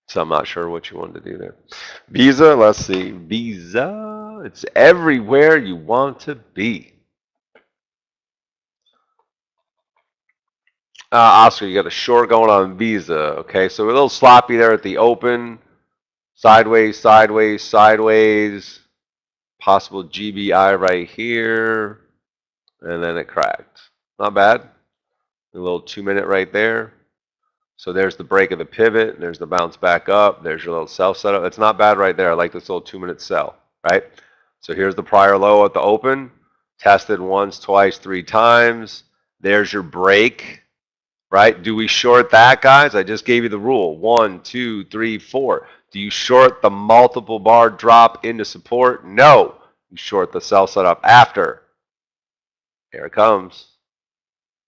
So I'm not sure what you wanted to do there. Visa, let's see. Visa, it's everywhere you want to be. Oscar, you got a short going on Visa. Okay, so a little sloppy there at the open. Sideways, sideways, sideways. Possible GBI right here. And then it cracked. Not bad. A little 2-minute right there. So there's the break of the pivot. There's the bounce back up. There's your little self setup. It's not bad right there. I like this little 2-minute sell, right? So here's the prior low at the open. Tested once, twice, 3 times. There's your break, right? Do we short that, guys? I just gave you the rule. 1, 2, 3, 4. Do you short the multiple bar drop into support? No. You short the sell setup after. Here it comes.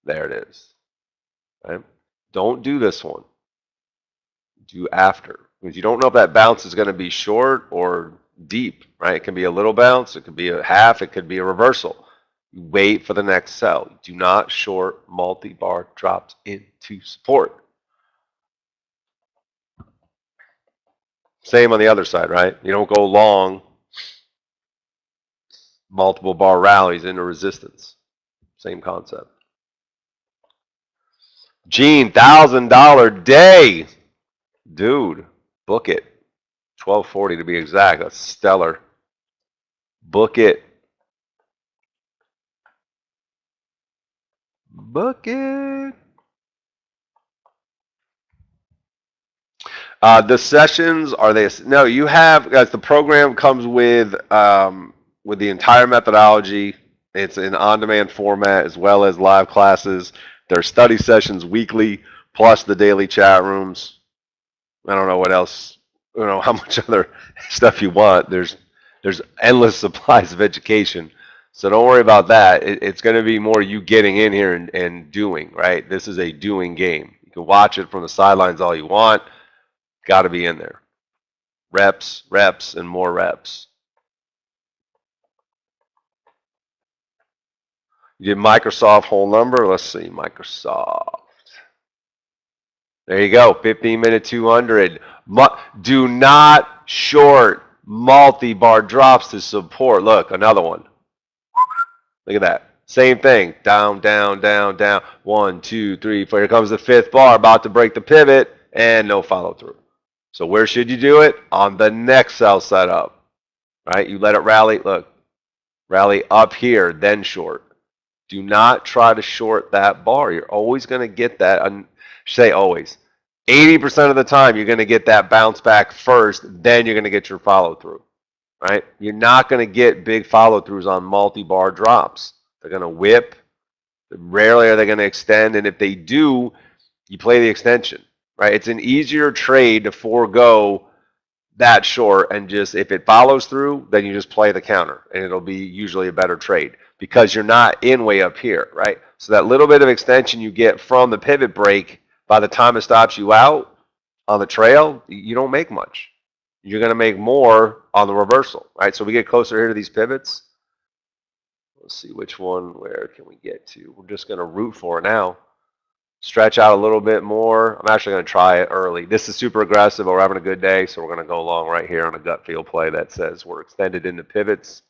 There it is. Right? Don't do this one. Do after. Because you don't know if that bounce is going to be short or deep, right? It can be a little bounce. It could be a half. It could be a reversal. You wait for the next sell. Do not short multi-bar drops into support. Same on the other side, right? You don't go long multiple bar rallies into resistance. Same concept. Gene, $1,000 day. Dude, book it. 1240 to be exact. That's stellar. Book it. Book it. The sessions are they? No, you have guys. The program comes with the entire methodology. It's in on-demand format as well as live classes. There are study sessions weekly, plus the daily chat rooms. I don't know what else. I don't know how much other stuff you want. There's endless supplies of education. So don't worry about that. It's going to be more you getting in here and doing, right? This is a doing game. You can watch it from the sidelines all you want. Got to be in there. Reps, reps, and more reps. You did Microsoft whole number. Let's see, Microsoft. There you go, 15-minute 200. Do not short multi-bar drops to support. Look, another one. Look at that. Same thing. Down, down, down, down. 1, 2, 3, 4. Here comes the fifth bar, about to break the pivot, and no follow through. So where should you do it? On the next sell setup. Right? You let it rally. Look, rally up here, then short. Do not try to short that bar. You're always going to get that. Say always. 80% of the time, you're going to get that bounce back first, then you're going to get your follow through. Right? You're not going to get big follow throughs on multi-bar drops. They're going to whip. Rarely are they going to extend. And if they do, you play the extension. Right? It's an easier trade to forego that short and just, if it follows through, then you just play the counter and it'll be usually a better trade because you're not in way up here, right? So that little bit of extension you get from the pivot break, by the time it stops you out on the trail, you don't make much. You're going to make more on the reversal, right? So we get closer here to these pivots. Let's see which one, where can we get to? We're just going to root for it now. Stretch out a little bit more. I'm actually going to try it early. This is super aggressive, but we're having a good day, so we're going to go long right here on a gut feel play that says we're extended into pivots,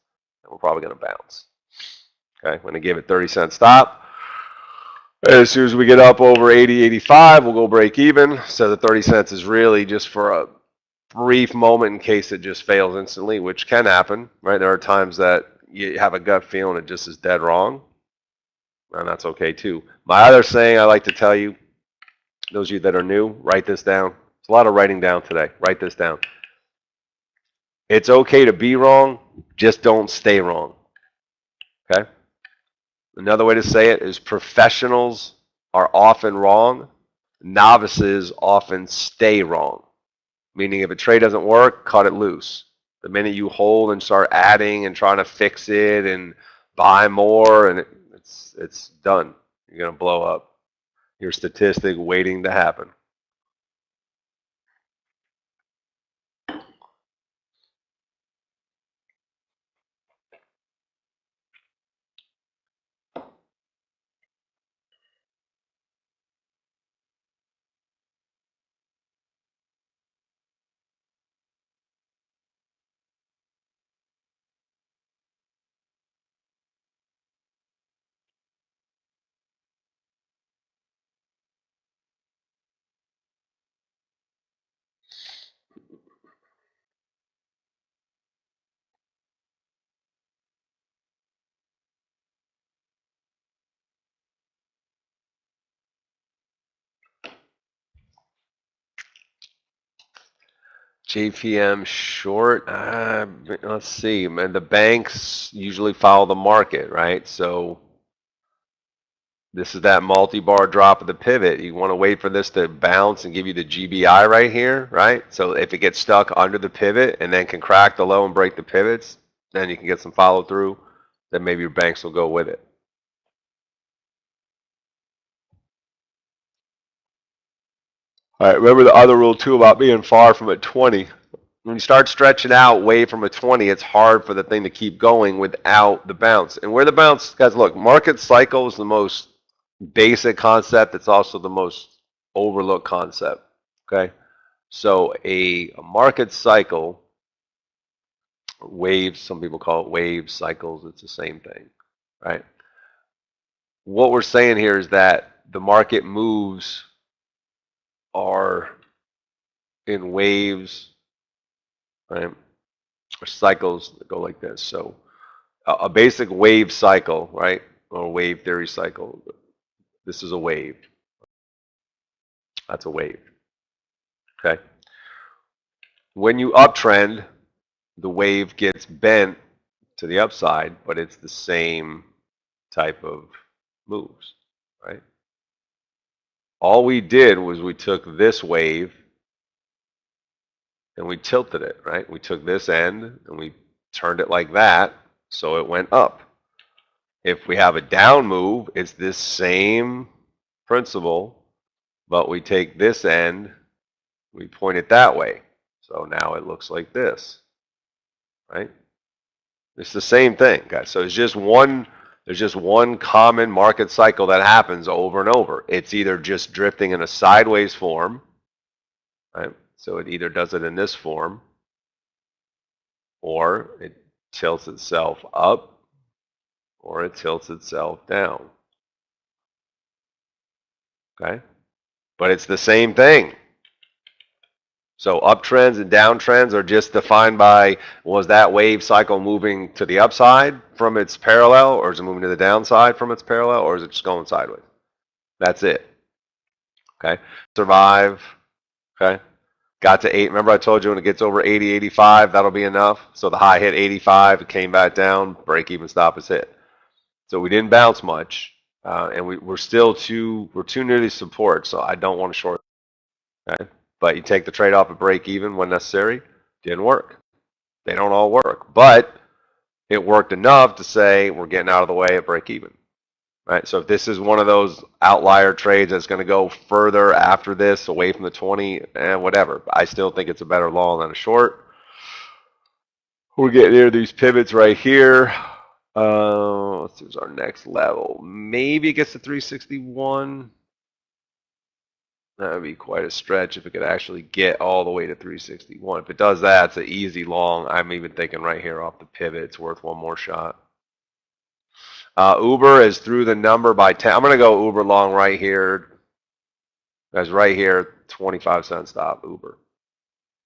and we're probably going to bounce. Okay, I'm going to give it 30-cent stop. As soon as we get up over 80, 85, we'll go break even. So the 30 cents is really just for a brief moment in case it just fails instantly, which can happen, right? There are times that you have a gut feel and it just is dead wrong. And that's okay too. My other saying I like to tell you, those of you that are new, write this down. It's a lot of writing down today. Write this down. It's okay to be wrong, just don't stay wrong. Okay? Another way to say it is professionals are often wrong. Novices often stay wrong. Meaning if a trade doesn't work, cut it loose. The minute you hold and start adding and trying to fix it and buy more, and it's done. You're going to blow up. Your statistic waiting to happen. JPM short, let's see, man. The banks usually follow the market, right? So this is that multi-bar drop of the pivot. You want to wait for this to bounce and give you the GBI right here, right? So if it gets stuck under the pivot and then can crack the low and break the pivots, then you can get some follow through. Then maybe your banks will go with it. All right, remember the other rule too about being far from a 20. When you start stretching out way from a 20, it's hard for the thing to keep going without the bounce. And where the bounce, guys, look, market cycle is the most basic concept. It's also the most overlooked concept, okay? So a market cycle, waves, some people call it waves, cycles, it's the same thing, right? What we're saying here is that the market moves are in waves, right? Or cycles that go like this. So a basic wave cycle, right? Or wave theory cycle. This is a wave. That's a wave. Okay. When you uptrend, the wave gets bent to the upside, but it's the same type of moves, right? All we did was we took this wave and we tilted it, right? We took this end and we turned it like that, so it went up. If we have a down move, it's this same principle, but we take this end, we point it that way. So now it looks like this, right? It's the same thing, guys. So it's just one, there's just one common market cycle that happens over and over. It's either just drifting in a sideways form, right? So it either does it in this form, or it tilts itself up, or it tilts itself down. Okay? But it's the same thing. So uptrends and downtrends are just defined by, was that wave cycle moving to the upside from its parallel, or is it moving to the downside from its parallel, or is it just going sideways? That's it. Okay? Survive. Okay? Got to 8. Remember I told you when it gets over 80, 85, that'll be enough. So the high hit 85, it came back down, break even stop is hit. So we didn't bounce much, and we're too near the support, so I don't want to short. Okay? But you take the trade off at break even when necessary. Didn't work. They don't all work, but it worked enough to say we're getting out of the way at break even. Right? So if this is one of those outlier trades that's going to go further after this, away from the 20, and whatever, I still think it's a better long than a short. We're getting near these pivots right here. Let's see, what's our next level? Maybe it gets to 361. That would be quite a stretch if it could actually get all the way to 361. If it does that, it's an easy long. I'm even thinking right here off the pivot, it's worth one more shot. Uber is through the number by 10. I'm going to go Uber long right here. That's right here, 25-cent stop Uber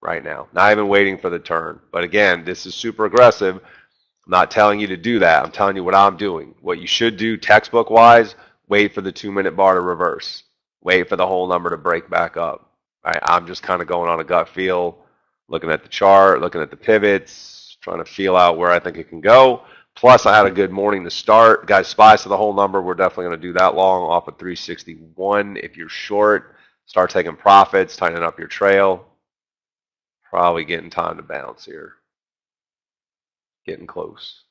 right now. Not even waiting for the turn. But again, this is super aggressive. I'm not telling you to do that. I'm telling you what I'm doing. What you should do textbook-wise, wait for the 2-minute bar to reverse. Wait for the whole number to break back up. Right? I'm just kind of going on a gut feel, looking at the chart, looking at the pivots, trying to feel out where I think it can go. Plus, I had a good morning to start. Guys, spies to the whole number. We're definitely going to do that long off of 361. If you're short, start taking profits, tightening up your trail. Probably getting time to bounce here. Getting close.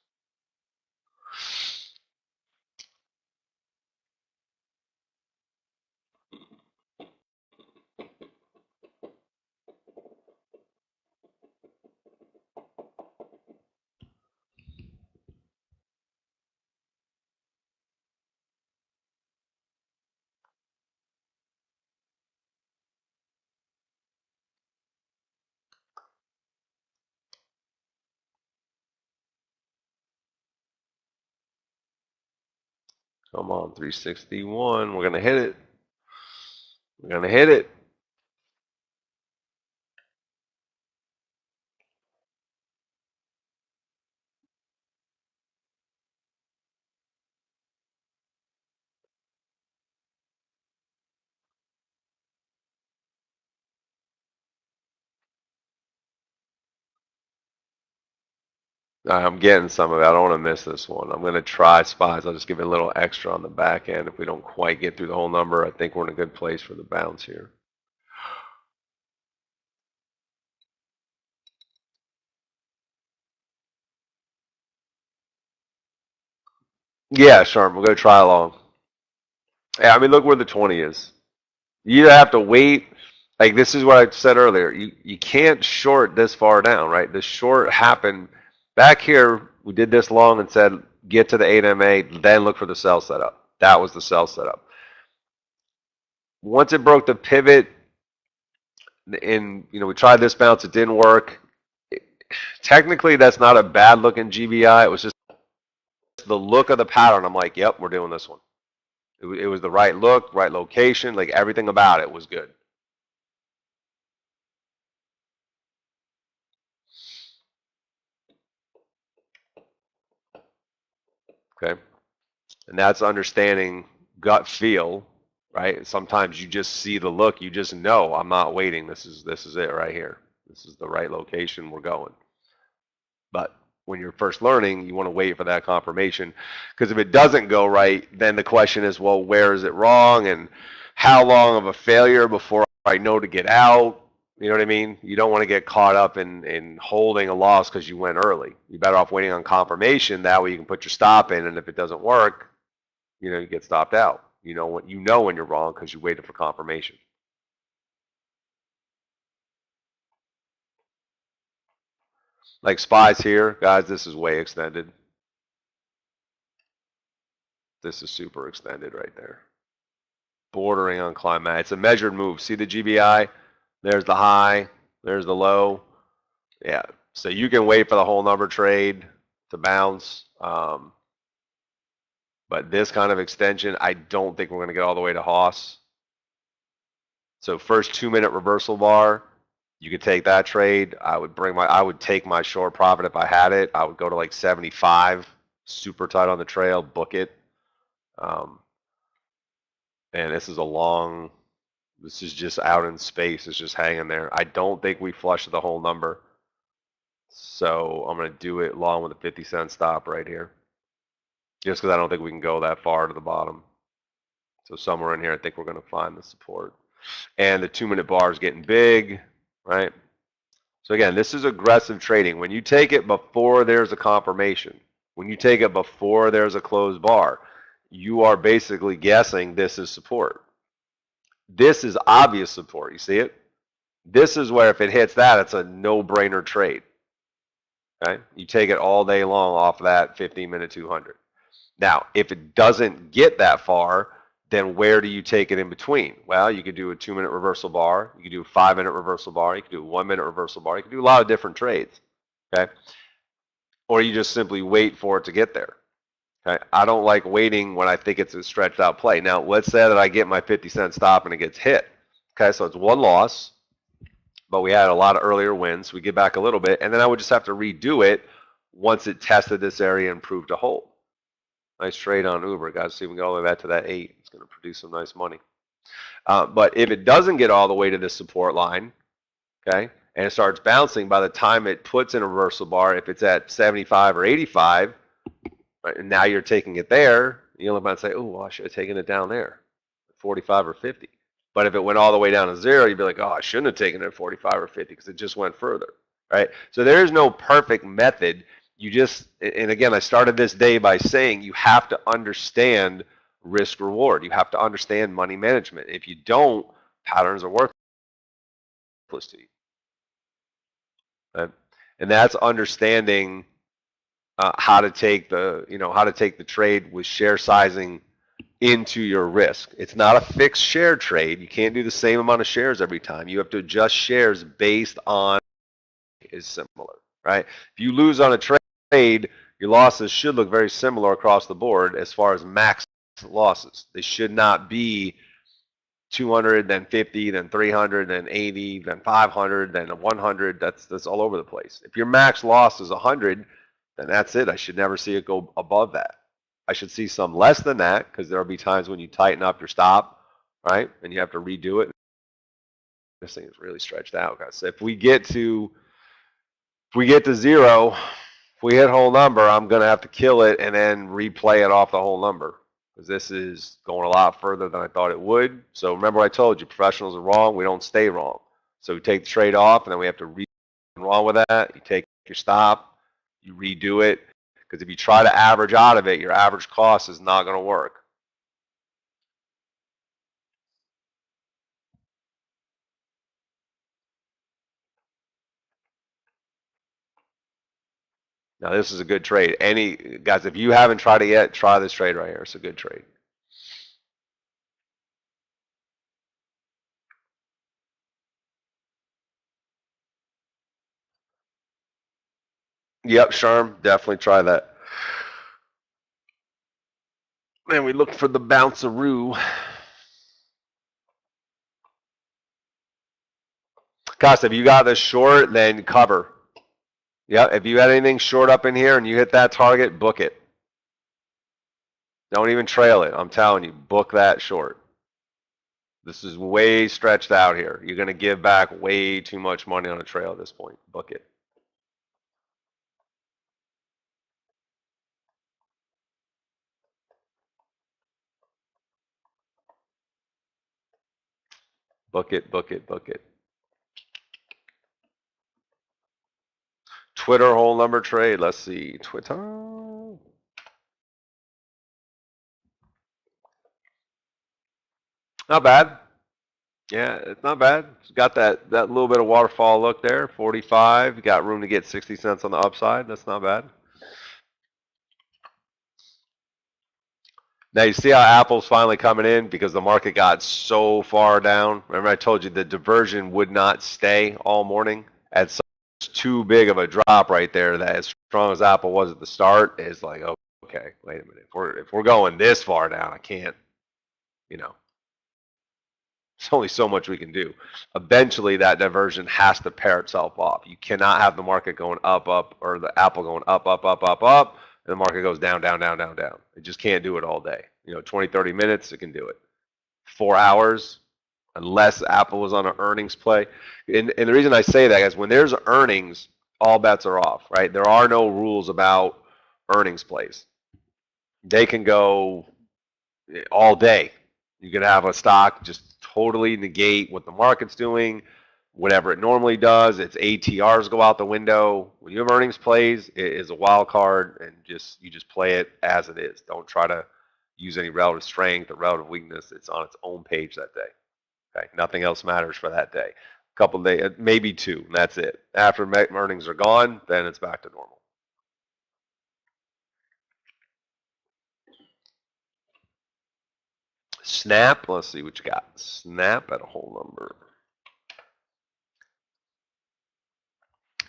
Come on, 361. We're going to hit it. We're going to hit it. I'm getting some of it. I don't want to miss this one. I'm going to try spies. I'll just give it a little extra on the back end. If we don't quite get through the whole number, I think we're in a good place for the bounce here. Yeah, Sharp, we're going to try along. Yeah, I mean, look where the 20 is. You either have to wait. Like, this is what I said earlier. You can't short this far down, right? The short happened back here. We did this long and said, get to the 8MA, then look for the sell setup. That was the sell setup. Once it broke the pivot, we tried this bounce, it didn't work. Technically, that's not a bad looking GBI. It was just the look of the pattern. I'm like, yep, we're doing this one. It was the right look, right location, like everything about it was good. Okay. And that's understanding gut feel, right? Sometimes you just see the look, you just know I'm not waiting. This is it right here. This is the right location, we're going. But when you're first learning, you want to wait for that confirmation, because if it doesn't go right, then the question is, well, where is it wrong, and how long of a failure before I know to get out? You know what I mean? You don't want to get caught up in holding a loss because you went early. You're better off waiting on confirmation. That way you can put your stop in, and if it doesn't work, you get stopped out. You know when you're wrong because you waited for confirmation. Like SPYs here, guys, this is way extended. This is super extended right there. Bordering on climax. It's a measured move. See the GBI? There's the high. There's the low. Yeah. So you can wait for the whole number trade to bounce. But this kind of extension, I don't think we're going to get all the way to Haas. So first 2-minute reversal bar, you could take that trade. I would take my short profit if I had it. I would go to like 75, super tight on the trail, book it. And this is this is just out in space. It's just hanging there. I don't think we flushed the whole number. So I'm going to do it along with a 50-cent stop right here. Just because I don't think we can go that far to the bottom. So somewhere in here, I think we're going to find the support. And the 2-minute bar is getting big, right? So again, this is aggressive trading. When you take it before there's a confirmation, when you take it before there's a closed bar, you are basically guessing this is support. This is obvious support. You see it? This is where if it hits that, it's a no-brainer trade. Okay? You take it all day long off of that 15-minute 200. Now, if it doesn't get that far, then where do you take it in between? Well, you could do a 2-minute reversal bar. You could do a 5-minute reversal bar. You could do a 1-minute reversal bar. You could do a lot of different trades. Okay? Or you just simply wait for it to get there. Okay? I don't like waiting when I think it's a stretched out play. Now, let's say that I get my 50-cent stop and it gets hit. Okay, so it's one loss, but we had a lot of earlier wins. We get back a little bit, and then I would just have to redo it once it tested this area and proved to hold. Nice trade on Uber, guys. See if we can get all the way back to that 8. It's going to produce some nice money. But if it doesn't get all the way to this support line, okay, and it starts bouncing, by the time it puts in a reversal bar, if it's at 75 or 85, right, and now you're taking it there, you'll about say, oh, well, I should have taken it down there, 45 or 50. But if it went all the way down to 0, you'd be like, oh, I shouldn't have taken it at 45 or 50 because it just went further, right? So there is no perfect method. You just, and again, I started this day by saying you have to understand risk reward. You have to understand money management. If you don't, patterns are worthless to you. Right? And that's understanding how to take the trade with share sizing into your risk. It's not a fixed share trade. You can't do the same amount of shares every time. You have to adjust shares based on is similar, right? If you lose on a trade, your losses should look very similar across the board as far as max losses. They should not be 200, then 50, then 300, then 80, then 500, then 100. That's all over the place. If your max loss is 100, then that's it. I should never see it go above that. I should see some less than that because there'll be times when you tighten up your stop, right? And you have to redo it. This thing is really stretched out, guys. So if we get to 0, if we hit whole number, I'm going to have to kill it and then replay it off the whole number because this is going a lot further than I thought it would. So remember I told you, professionals are wrong. We don't stay wrong. So we take the trade off and then we have to wrong with that. You take your stop, you redo it. Because if you try to average out of it, your average cost is not going to work. Now, this is a good trade. Guys, if you haven't tried it yet, try this trade right here. It's a good trade. Yep, Sharm, definitely try that. And we look for the bounceroo. Guys, if you got this short, then cover. Yeah, if you had anything short up in here and you hit that target, book it. Don't even trail it. I'm telling you, book that short. This is way stretched out here. You're going to give back way too much money on a trail at this point. Book it. Book it, book it, book it. Twitter whole number trade. Let's see. Twitter. Not bad. Yeah, it's not bad. It's got that little bit of waterfall look there. 45. You got room to get 60 cents on the upside. That's not bad. Now you see how Apple's finally coming in because the market got so far down. Remember I told you the diversion would not stay all morning. At such too big of a drop right there that as strong as Apple was at the start is like, oh, okay, wait a minute. If we're going this far down, I can't, you know. There's only so much we can do. Eventually that diversion has to pair itself off. You cannot have the market going up, or the Apple going up, and the market goes down, down, down, down, down. It just can't do it all day. 20, 30 minutes, it can do it. 4 hours, unless Apple was on an earnings play. And the reason I say that is when there's earnings, all bets are off, right? There are no rules about earnings plays. They can go all day. You could have a stock just totally negate what the market's doing, whatever it normally does. Its ATRs go out the window. When you have earnings plays, it is a wild card, and you just play it as it is. Don't try to use any relative strength or relative weakness. It's on its own page that day. Okay, nothing else matters for that day. A couple of days, maybe 2, and that's it. After earnings are gone, then it's back to normal. Snap, let's see what you got. Snap at a whole number.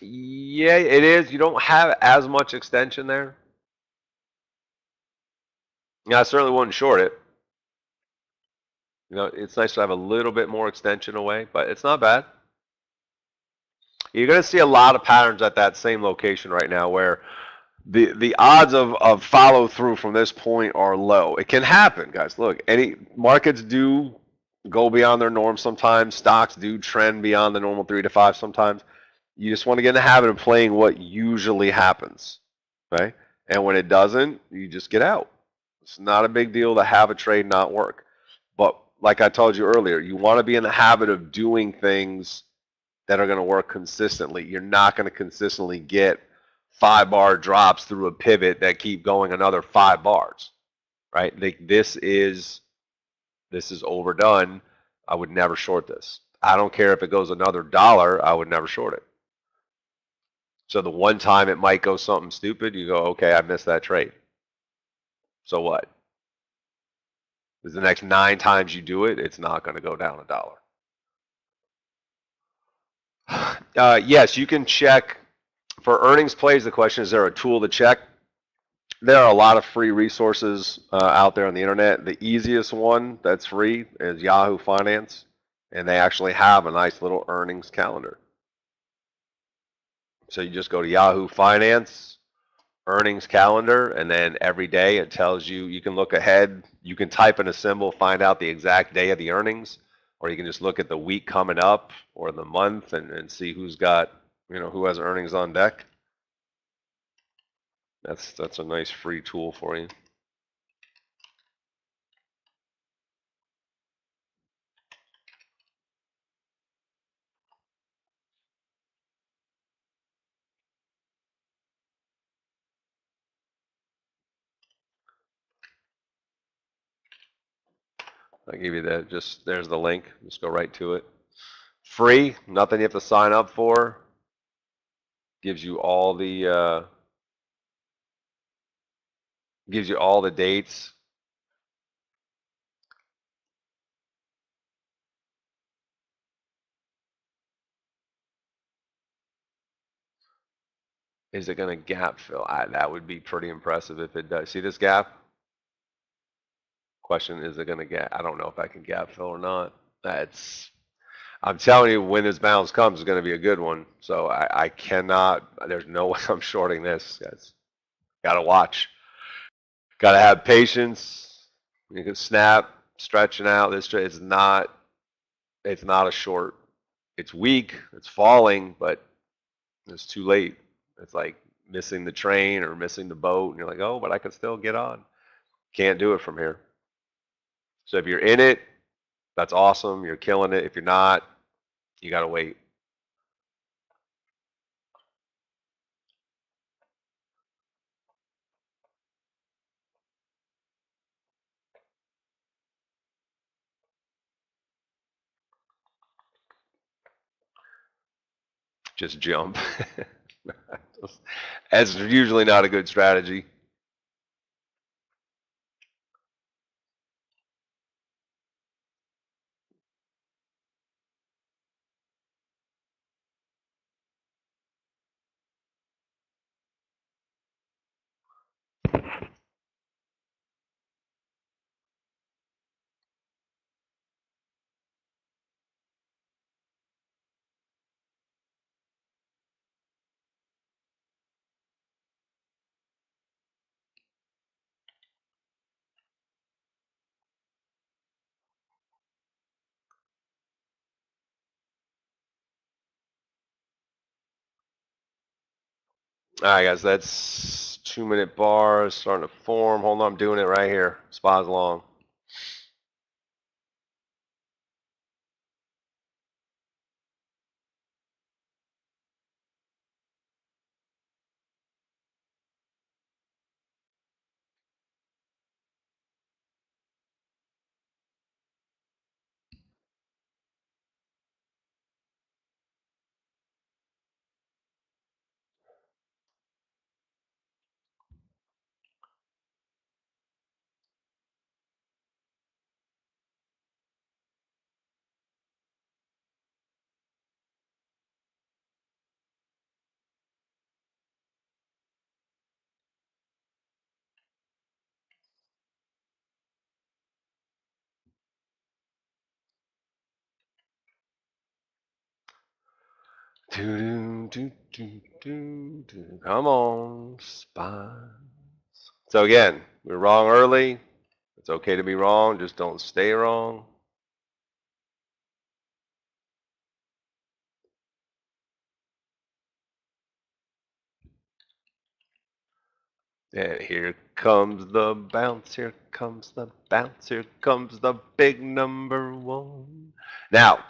Yeah, it is. You don't have as much extension there. Yeah, I certainly wouldn't short it. It's nice to have a little bit more extension away, but it's not bad. You're going to see a lot of patterns at that same location right now where the odds of follow through from this point are low. It can happen, guys. Look, any markets do go beyond their norm sometimes. Stocks do trend beyond the normal 3 to 5 sometimes. You just want to get in the habit of playing what usually happens, okay? And when it doesn't, you just get out. It's not a big deal to have a trade not work. But like I told you earlier, you want to be in the habit of doing things that are going to work consistently. You're not going to consistently get 5-bar drops through a pivot that keep going another 5 bars, right? This is overdone. I would never short this. I don't care if it goes another $1. I would never short it. So the one time it might go something stupid, you go, okay, I missed that trade. So what? Because the next 9 times you do it, it's not going to go down $1. Yes, you can check for earnings plays. The question is there a tool to check? There are a lot of free resources out there on the internet. The easiest one that's free is Yahoo Finance, and they actually have a nice little earnings calendar. So you just go to Yahoo Finance, earnings calendar, and then every day it tells you, you can look ahead, you can type in a symbol, find out the exact day of the earnings, or you can just look at the week coming up or the month and see who's got, who has earnings on deck. That's a nice free tool for you. I'll give you that. There's the link. Just go right to it. Free, nothing you have to sign up for. Gives you all the dates. Is it going to gap fill? That would be pretty impressive if it does. See this gap? Question, is it going to gap? I don't know if I can gap fill or not. I'm telling you, when this bounce comes, it's going to be a good one. So I cannot, there's no way I'm shorting this, guys. Got to watch. Got to have patience. You can snap, stretching out. This trade is not. It's not a short. It's weak. It's falling, but it's too late. It's like missing the train or missing the boat, and you're like, oh, but I can still get on. Can't do it from here. So if you're in it, that's awesome. You're killing it. If you're not, you got to wait. Just jump. That's usually not a good strategy. All right, guys, that's 2-minute bars starting to form. Hold on, I'm doing it right here. Spa's long. Come on, Spa. So again, we're wrong early. It's okay to be wrong. Just don't stay wrong. And here comes the bounce. Here comes the bounce. Here comes the big number one. Now,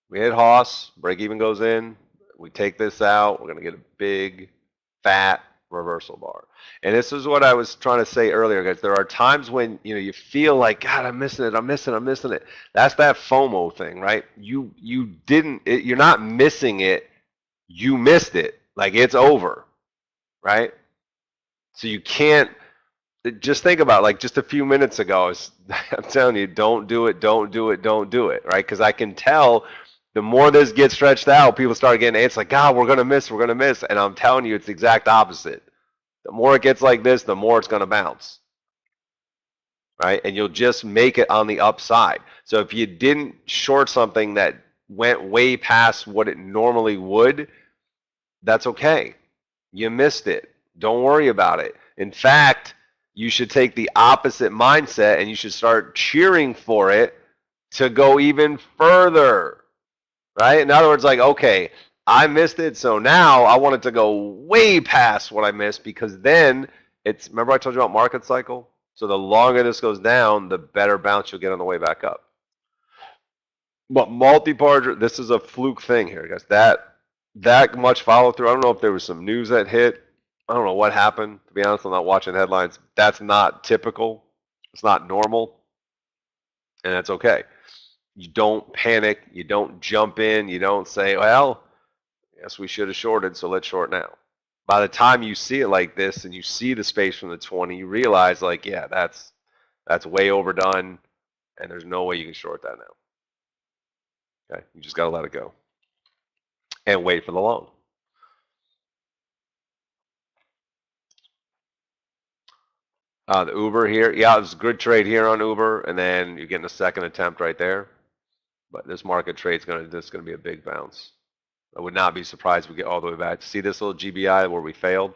we hit Hoss. Break even goes in. We take this out. We're going to get a big, fat reversal bar. And this is what I was trying to say earlier, guys. There are times when you feel like, God, I'm missing it. I'm missing it. That's that FOMO thing, right? You're not missing it. You missed it. Like it's over, right? So you can't. Just think about it, like just a few minutes ago, I'm telling you, don't do it, right? Because I can tell the more this gets stretched out, people start getting, it's like, God, we're going to miss. And I'm telling you, it's the exact opposite. The more it gets like this, the more it's going to bounce, right? And you'll just make it on the upside. So if you didn't short something that went way past what it normally would, that's okay. You missed it. Don't worry about it. In fact, you should take the opposite mindset and you should start cheering for it to go even further, right? In other words, like, okay, I missed it, so now I want it to go way past what I missed because then remember I told you about market cycle? So the longer this goes down, the better bounce you'll get on the way back up. But multi-part, this is a fluke thing here, guys. That much follow through. I don't know if there was some news that hit. I don't know what happened. To be honest, I'm not watching headlines. That's not typical. It's not normal. And that's okay. You don't panic. You don't jump in. You don't say, well, yes, we should have shorted, so let's short now. By the time you see it like this and you see the space from the 20, you realize, like, yeah, that's way overdone, and there's no way you can short that now. Okay? You just got to let it go and wait for the long. The Uber here, yeah, it was a good trade here on Uber, and then you're getting a second attempt right there. But this market trade's gonna be a big bounce. I would not be surprised if we get all the way back. See this little GBI where we failed?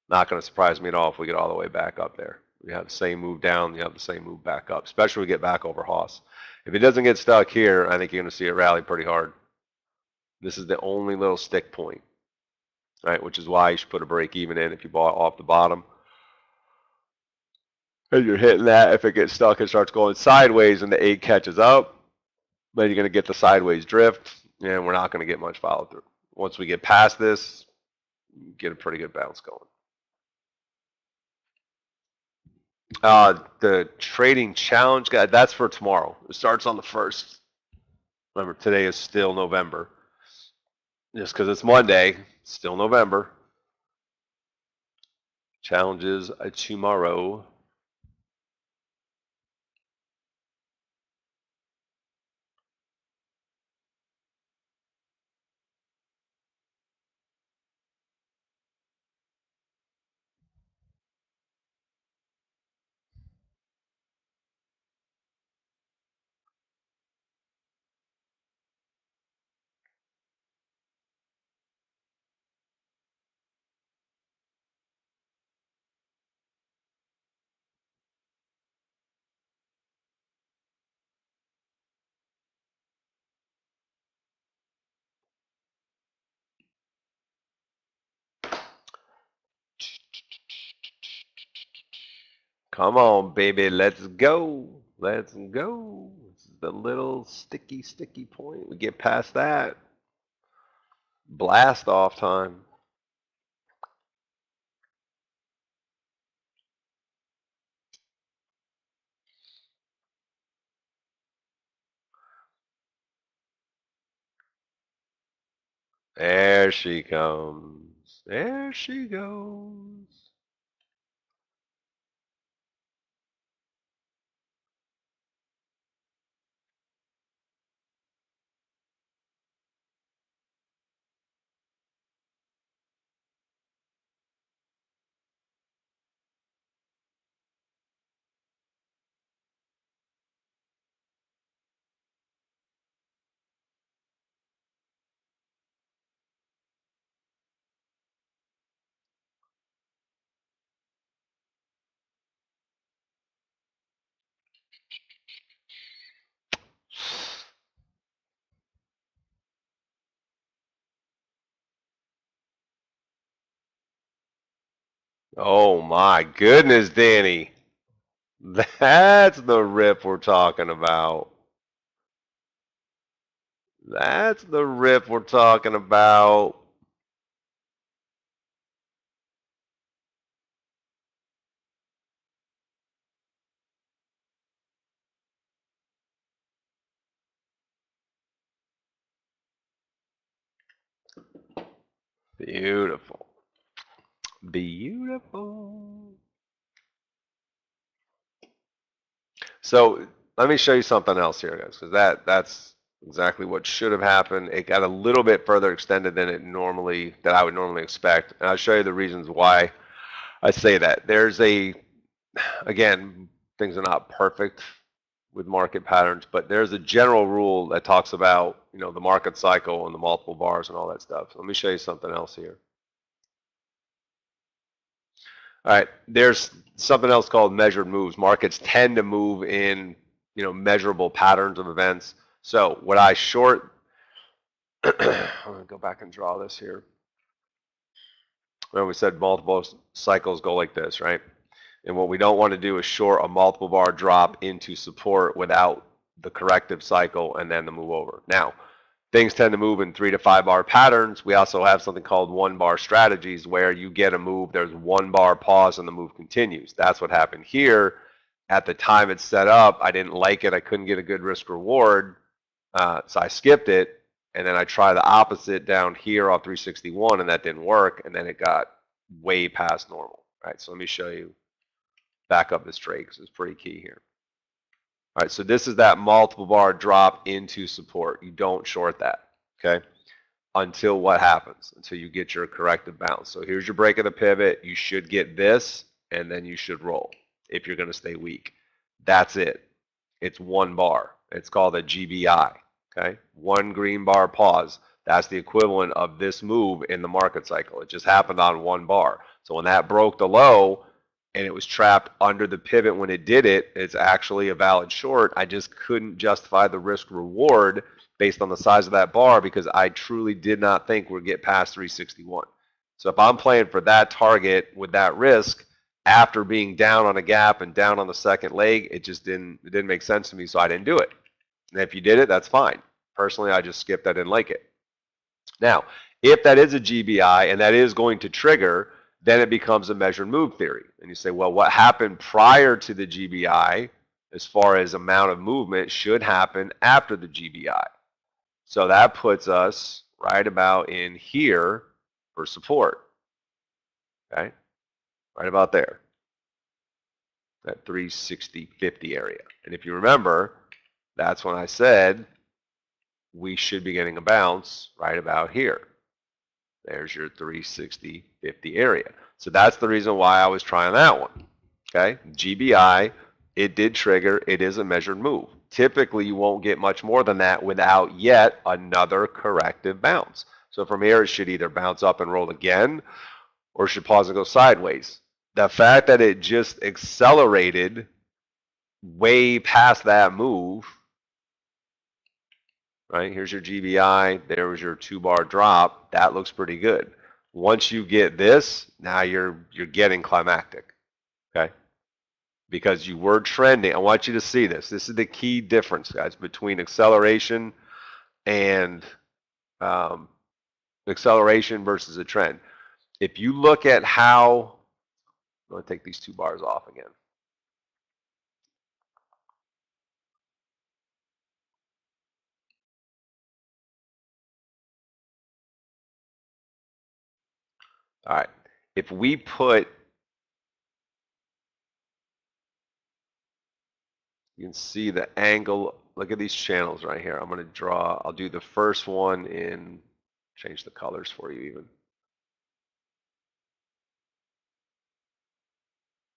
Not going to surprise me at all if we get all the way back up there. We have the same move down, you have the same move back up, especially when we get back over Haas. If it doesn't get stuck here, I think you're going to see it rally pretty hard. This is the only little stick point, right? Which is why you should put a break even in if you bought off the bottom. And you're hitting that. If it gets stuck and starts going sideways and the 8 catches up, then you're going to get the sideways drift, and we're not going to get much follow through. Once we get past this, get a pretty good bounce going. The trading challenge guide, that's for tomorrow. It starts on the 1st. Remember, today is still November. Just because it's Monday, it's still November. Challenges tomorrow. Come on, baby, let's go. Let's go. This is the little sticky point. We get past that. Blast off time. There she comes. There she goes. Oh my goodness, Danny. That's the rip we're talking about. That's the rip we're talking about. Beautiful. Beautiful. So let me show you something else here, guys, because that's exactly what should have happened. It got a little bit further extended than I would normally expect. And I'll show you the reasons why I say that. Again, things are not perfect with market patterns, but there's a general rule that talks about, the market cycle and the multiple bars and all that stuff. So let me show you something else here. All right, there's something else called measured moves. Markets tend to move in, measurable patterns of events. So what I short, I'm going to go back and draw this here. Remember we said multiple cycles go like this, right? And what we don't want to do is short a multiple bar drop into support without the corrective cycle and then the move over. Now, things tend to move in 3 to 5 bar patterns. We also have something called 1 bar strategies where you get a move, there's 1 bar pause and the move continues. That's what happened here. At the time it's set up, I didn't like it. I couldn't get a good risk reward. So I skipped it. And then I tried the opposite down here off 361 and that didn't work. And then it got way past normal. All right, so let me show you back up this trade because it's pretty key here. All right, so this is that multiple bar drop into support. You don't short that, okay? Until what happens? Until you get your corrective bounce. So here's your break of the pivot. You should get this, and then you should roll if you're going to stay weak. That's it. It's 1 bar. It's called a GBI, okay? 1 green bar pause. That's the equivalent of this move in the market cycle. It just happened on one bar. So when that broke the low and it was trapped under the pivot when it did it, it's actually a valid short. I just couldn't justify the risk reward based on the size of that bar because I truly did not think we'd get past 361. So if I'm playing for that target with that risk after being down on a gap and down on the second leg, it didn't make sense to me, so I didn't do it. And if you did it, that's fine. Personally, I just skipped. I didn't like it. Now, if that is a GBI and that is going to trigger, then it becomes a measured move theory. And you say, well, what happened prior to the GBI as far as amount of movement should happen after the GBI. So that puts us right about in here for support. Okay, right about there, that 360.50 area. And if you remember, that's when I said we should be getting a bounce right about here. There's your 360.50 area. So that's the reason why I was trying that one. Okay, GBI, it did trigger. It is a measured move. Typically, you won't get much more than that without yet another corrective bounce. So from here, it should either bounce up and roll again, or should pause and go sideways. The fact that it just accelerated way past that move, right? Here's your GBI. There was your 2-bar drop. That looks pretty good. Once you get this, now you're getting climactic, okay? Because you were trending. I want you to see this. This is the key difference, guys, between acceleration and acceleration versus a trend. If you look at how, I'm going to take these 2 bars off again. All right. If we put, you can see the angle. Look at these channels right here. I'm going to draw, I'll do the first one in, change the colors for you even.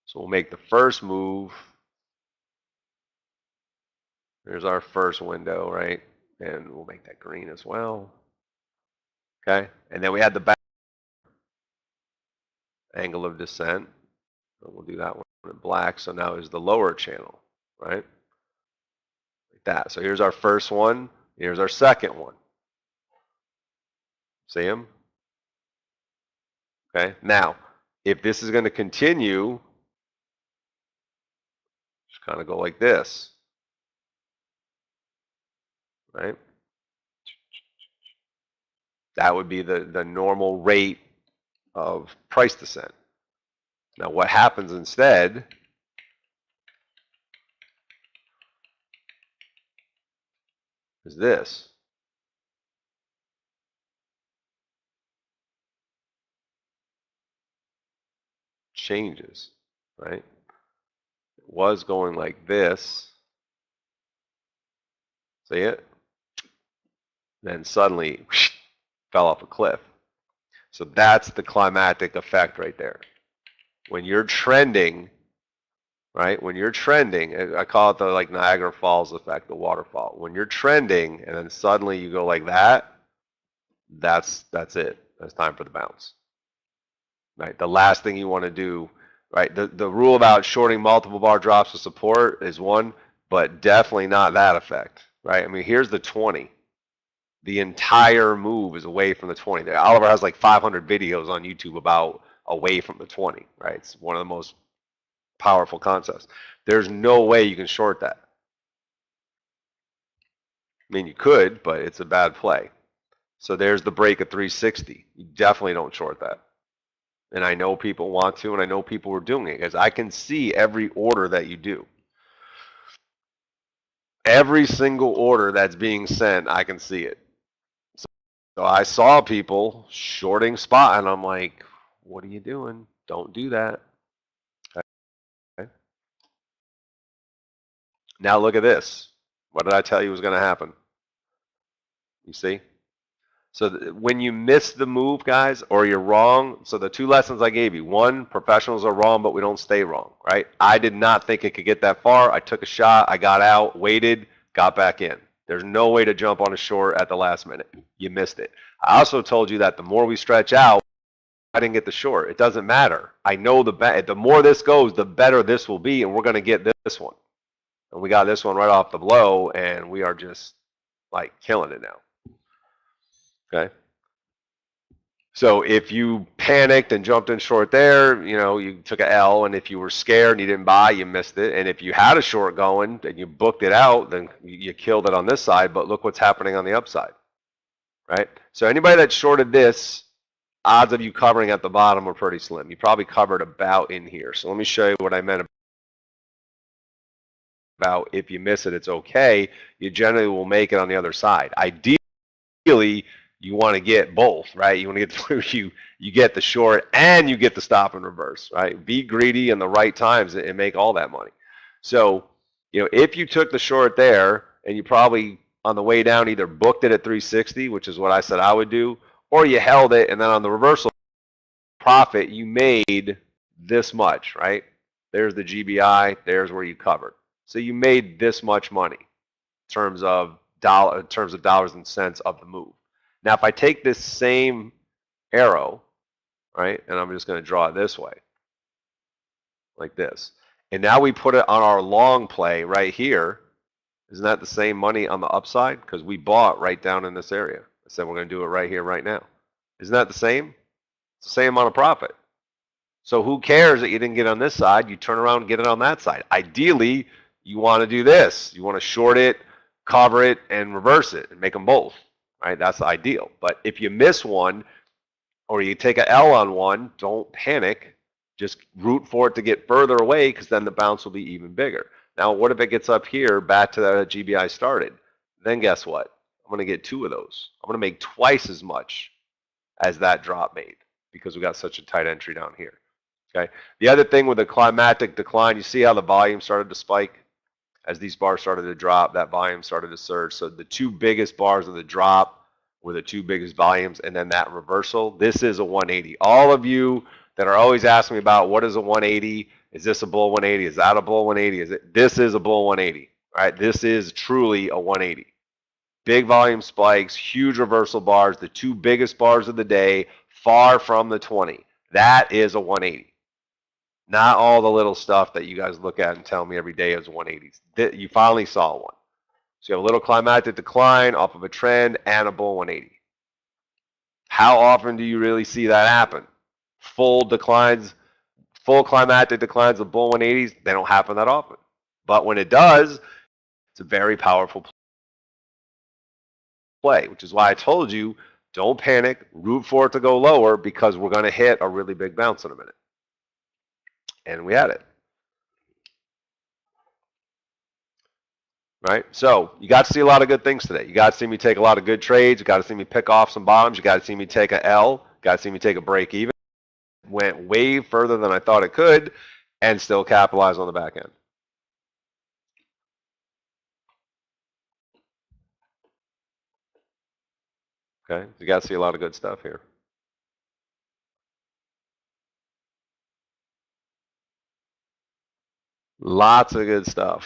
So we'll make the first move. There's our first window, right? And we'll make that green as well. Okay. And then we had the back angle of descent. So we'll do that one in black. So now is the lower channel, right? Like that. So here's our first one. Here's our second one. See them? Okay. Now, if this is going to continue, just kind of go like this, right? That would be the normal rate of price descent. Now, what happens instead is this. Changes, right? It was going like this. See it? Then suddenly whoosh, fell off a cliff. So that's the climatic effect right there. When you're trending, right? When you're trending, I call it the like Niagara Falls effect, the waterfall. When you're trending and then suddenly you go like that, that's it. That's time for the bounce. Right? The last thing you want to do, right? The rule about shorting multiple bar drops of support is one, but definitely not that effect, right? I mean, here's the 20. The entire move is away from the 20. Oliver has like 500 videos on YouTube about away from the 20, right? It's one of the most powerful concepts. There's no way you can short that. I mean, you could, but it's a bad play. So there's the break at 360. You definitely don't short that. And I know people want to, and I know people are doing it because I can see every order that you do. Every single order that's being sent, I can see it. So I saw people shorting spot, and I'm like, what are you doing? Don't do that. Okay. Now look at this. What did I tell you was going to happen? You see? So when you miss the move, guys, or you're wrong, so the 2 lessons I gave you. One, professionals are wrong, but we don't stay wrong, right? I did not think it could get that far. I took a shot. I got out, waited, got back in. There's no way to jump on a short at the last minute. You missed it. I also told you that the more we stretch out, I didn't get the short. It doesn't matter. I know the more this goes, the better this will be, and we're going to get this one. And we got this one right off the blow, and we are just like killing it now. Okay. So if you panicked and jumped in short there, you took a L, and if you were scared and you didn't buy, you missed it. And if you had a short going and you booked it out, then you killed it on this side. But look what's happening on the upside, right? So anybody that shorted this, odds of you covering at the bottom are pretty slim. You probably covered about in here. So let me show you what I meant about if you miss it, it's okay. You generally will make it on the other side. Ideally, you want to get both, right? You want to get through, you get the short and you get the stop and reverse, right? Be greedy in the right times and make all that money. So, if you took the short there and you probably on the way down either booked it at 360, which is what I said I would do, or you held it and then on the reversal profit, you made this much, right? There's the GBI, there's where you covered. So you made this much money in terms of dollars and cents of the move. Now, if I take this same arrow, right, and I'm just going to draw it this way, like this, and now we put it on our long play right here, isn't that the same money on the upside? Because we bought right down in this area. I said we're going to do it right here, right now. Isn't that the same? It's the same amount of profit. So who cares that you didn't get on this side? You turn around and get it on that side. Ideally, you want to do this. You want to short it, cover it, and reverse it, and make them both. Right? That's ideal. But if you miss one or you take a L on one, don't panic. Just root for it to get further away because then the bounce will be even bigger. Now, what if it gets up here back to the GBI started? Then guess what? I'm going to get two of those. I'm going to make twice as much as that drop made because we got such a tight entry down here. Okay. The other thing with the climatic decline, you see how the volume started to spike? As these bars started to drop, that volume started to surge. So the two biggest bars of the drop were the two biggest volumes, and then that reversal. This is a 180. All of you that are always asking me about what is a 180, is this a bull 180? Is that a bull 180? This is a bull 180. Right? This is truly a 180. Big volume spikes, huge reversal bars, the two biggest bars of the day, far from the 20. That is a 180. Not all the little stuff that you guys look at and tell me every day is 180s. You finally saw one. So you have a little climatic decline off of a trend and a bull 180. How often do you really see that happen? Full climatic declines of bull 180s, they don't happen that often. But when it does, it's a very powerful play, which is why I told you, don't panic, root for it to go lower because we're going to hit a really big bounce in a minute. And we had it. Right? So you got to see a lot of good things today. You got to see me take a lot of good trades. You got to see me pick off some bottoms. You got to see me take a L. You got to see me take a break even. Went way further than I thought it could and still capitalize on the back end. Okay? You got to see a lot of good stuff here. Lots of good stuff.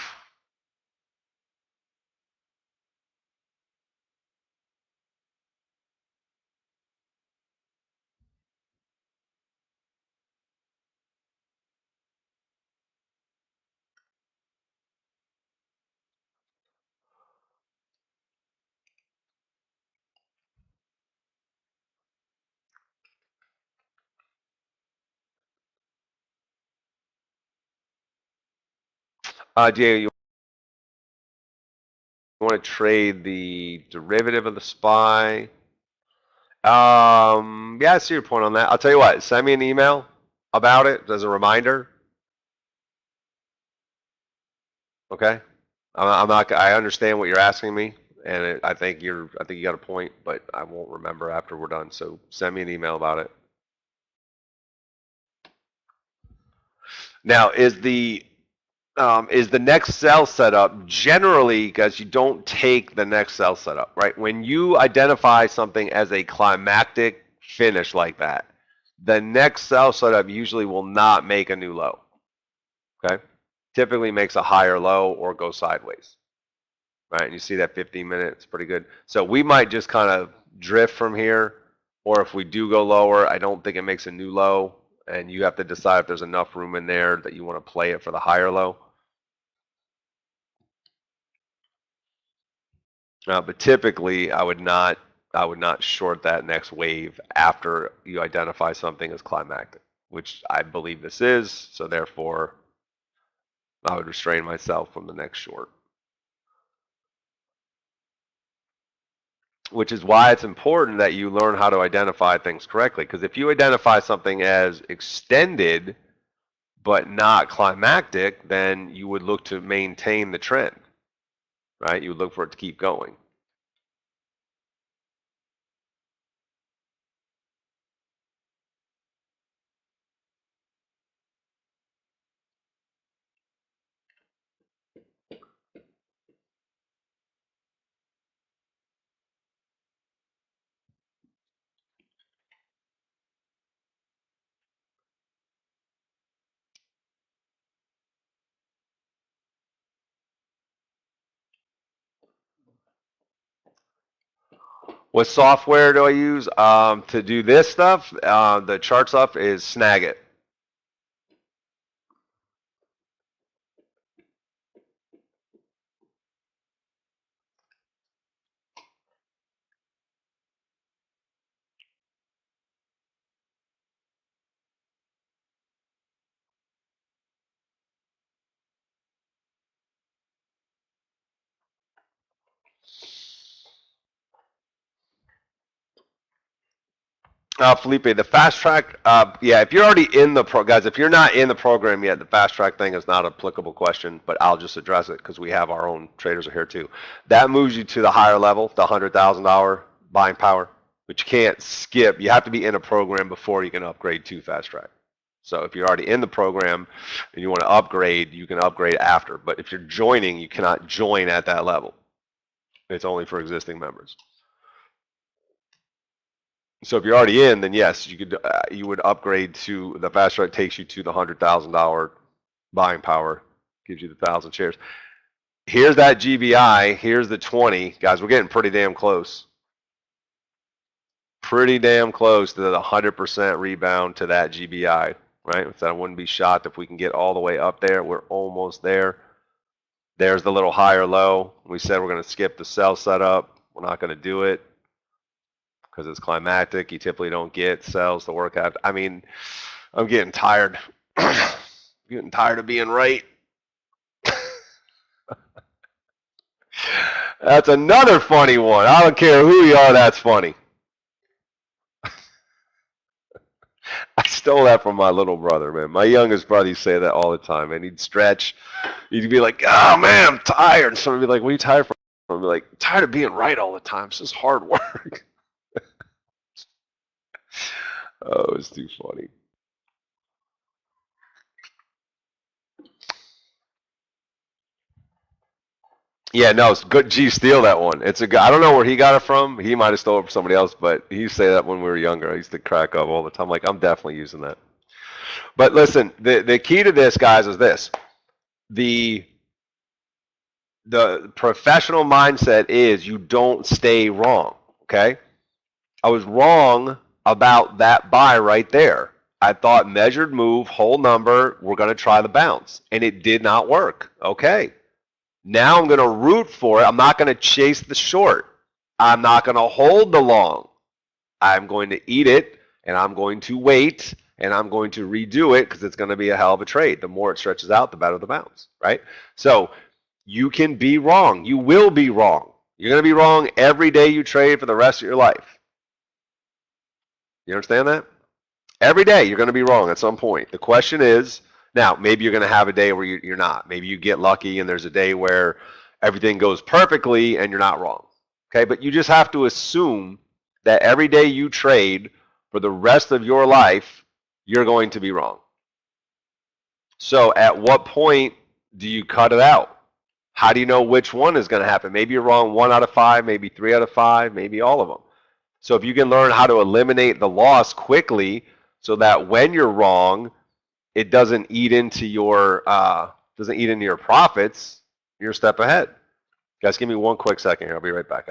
Diego, you want to trade the derivative of the SPY? Yeah, I see your point on that. I'll tell you what, send me an email about it as a reminder. Okay? I'm not. I understand what you're asking me, and I think you got a point, but I won't remember after we're done. So send me an email about it. Now, is the next sell setup generally, because you don't take the next sell setup, right? When you identify something as a climactic finish like that, the next sell setup usually will not make a new low. Okay? Typically makes a higher low or go sideways. right? And you see that 15 minutes, pretty good. So we might just kind of drift from here, or if we do go lower, I don't think it makes a new low, and you have to decide if there's enough room in there that you want to play it for the higher low. But typically, I would not short that next wave after you identify something as climactic, which I believe this is. So therefore, I would restrain myself from the next short. Which is why it's important that you learn how to identify things correctly. Because if you identify something as extended but not climactic, then you would look to maintain the trend, right? You would look for it to keep going. What software do I use to do this stuff? The chart stuff is Snagit. Felipe, the fast track, yeah, if you're already in the guys, if you're not in the program yet, the fast track thing is not an applicable question, but I'll just address it because we have our own traders are here too. That moves you to the higher level, the $100,000 buying power, but you can't skip. You have to be in a program before you can upgrade to fast track. So if you're already in the program and you want to upgrade, you can upgrade after. But if you're joining, you cannot join at that level. It's only for existing members. So if you're already in, then yes, you would upgrade to the fast track. Takes you to the $100,000 buying power, gives you the 1,000 shares. Here's that GBI. Here's the 20 guys. We're getting pretty damn close. Pretty damn close to the 100% rebound to that GBI, right? So I wouldn't be shocked if we can get all the way up there. We're almost there. There's the little higher low. We said we're going to skip the sell setup. We're not going to do it because it's climactic. You typically don't get sells to work out. I mean, I'm getting tired. Getting tired of being right. That's another funny one. I don't care who you are, that's funny. I stole that from my little brother, man. My youngest brother used to say that all the time, and he'd stretch. He'd be like, oh, man, I'm tired. And someone would be like, what are you tired from? I'd be like, tired of being right all the time. It's just hard work. Oh, it's too funny. Yeah, no, it's good. Gee, steal that one. It's a good. I don't know where he got it from. He might have stole it from somebody else, but he used to say that when we were younger. I used to crack up all the time. Like, I'm definitely using that. But listen, the key to this, guys, is this. The professional mindset is you don't stay wrong, okay? I was wrong about that buy right there. I thought measured move, whole number, we're going to try the bounce, and it did not work. Okay. Now I'm going to root for it. I'm not going to chase the short. I'm not going to hold the long. I'm going to eat it, and I'm going to wait, and I'm going to redo it because it's going to be a hell of a trade. The more it stretches out, the better the bounce, right? So you can be wrong. You will be wrong. You're going to be wrong every day you trade for the rest of your life. You understand that? Every day you're going to be wrong at some point. The question is, now, maybe you're going to have a day where you're not. Maybe you get lucky and there's a day where everything goes perfectly and you're not wrong. Okay, but you just have to assume that every day you trade for the rest of your life, you're going to be wrong. So at what point do you cut it out? How do you know which one is going to happen? Maybe you're wrong 1 out of 5, maybe 3 out of 5, maybe all of them. So if you can learn how to eliminate the loss quickly so that when you're wrong, it doesn't eat into your profits, you're a step ahead. Guys, give me one quick second here. I'll be right back.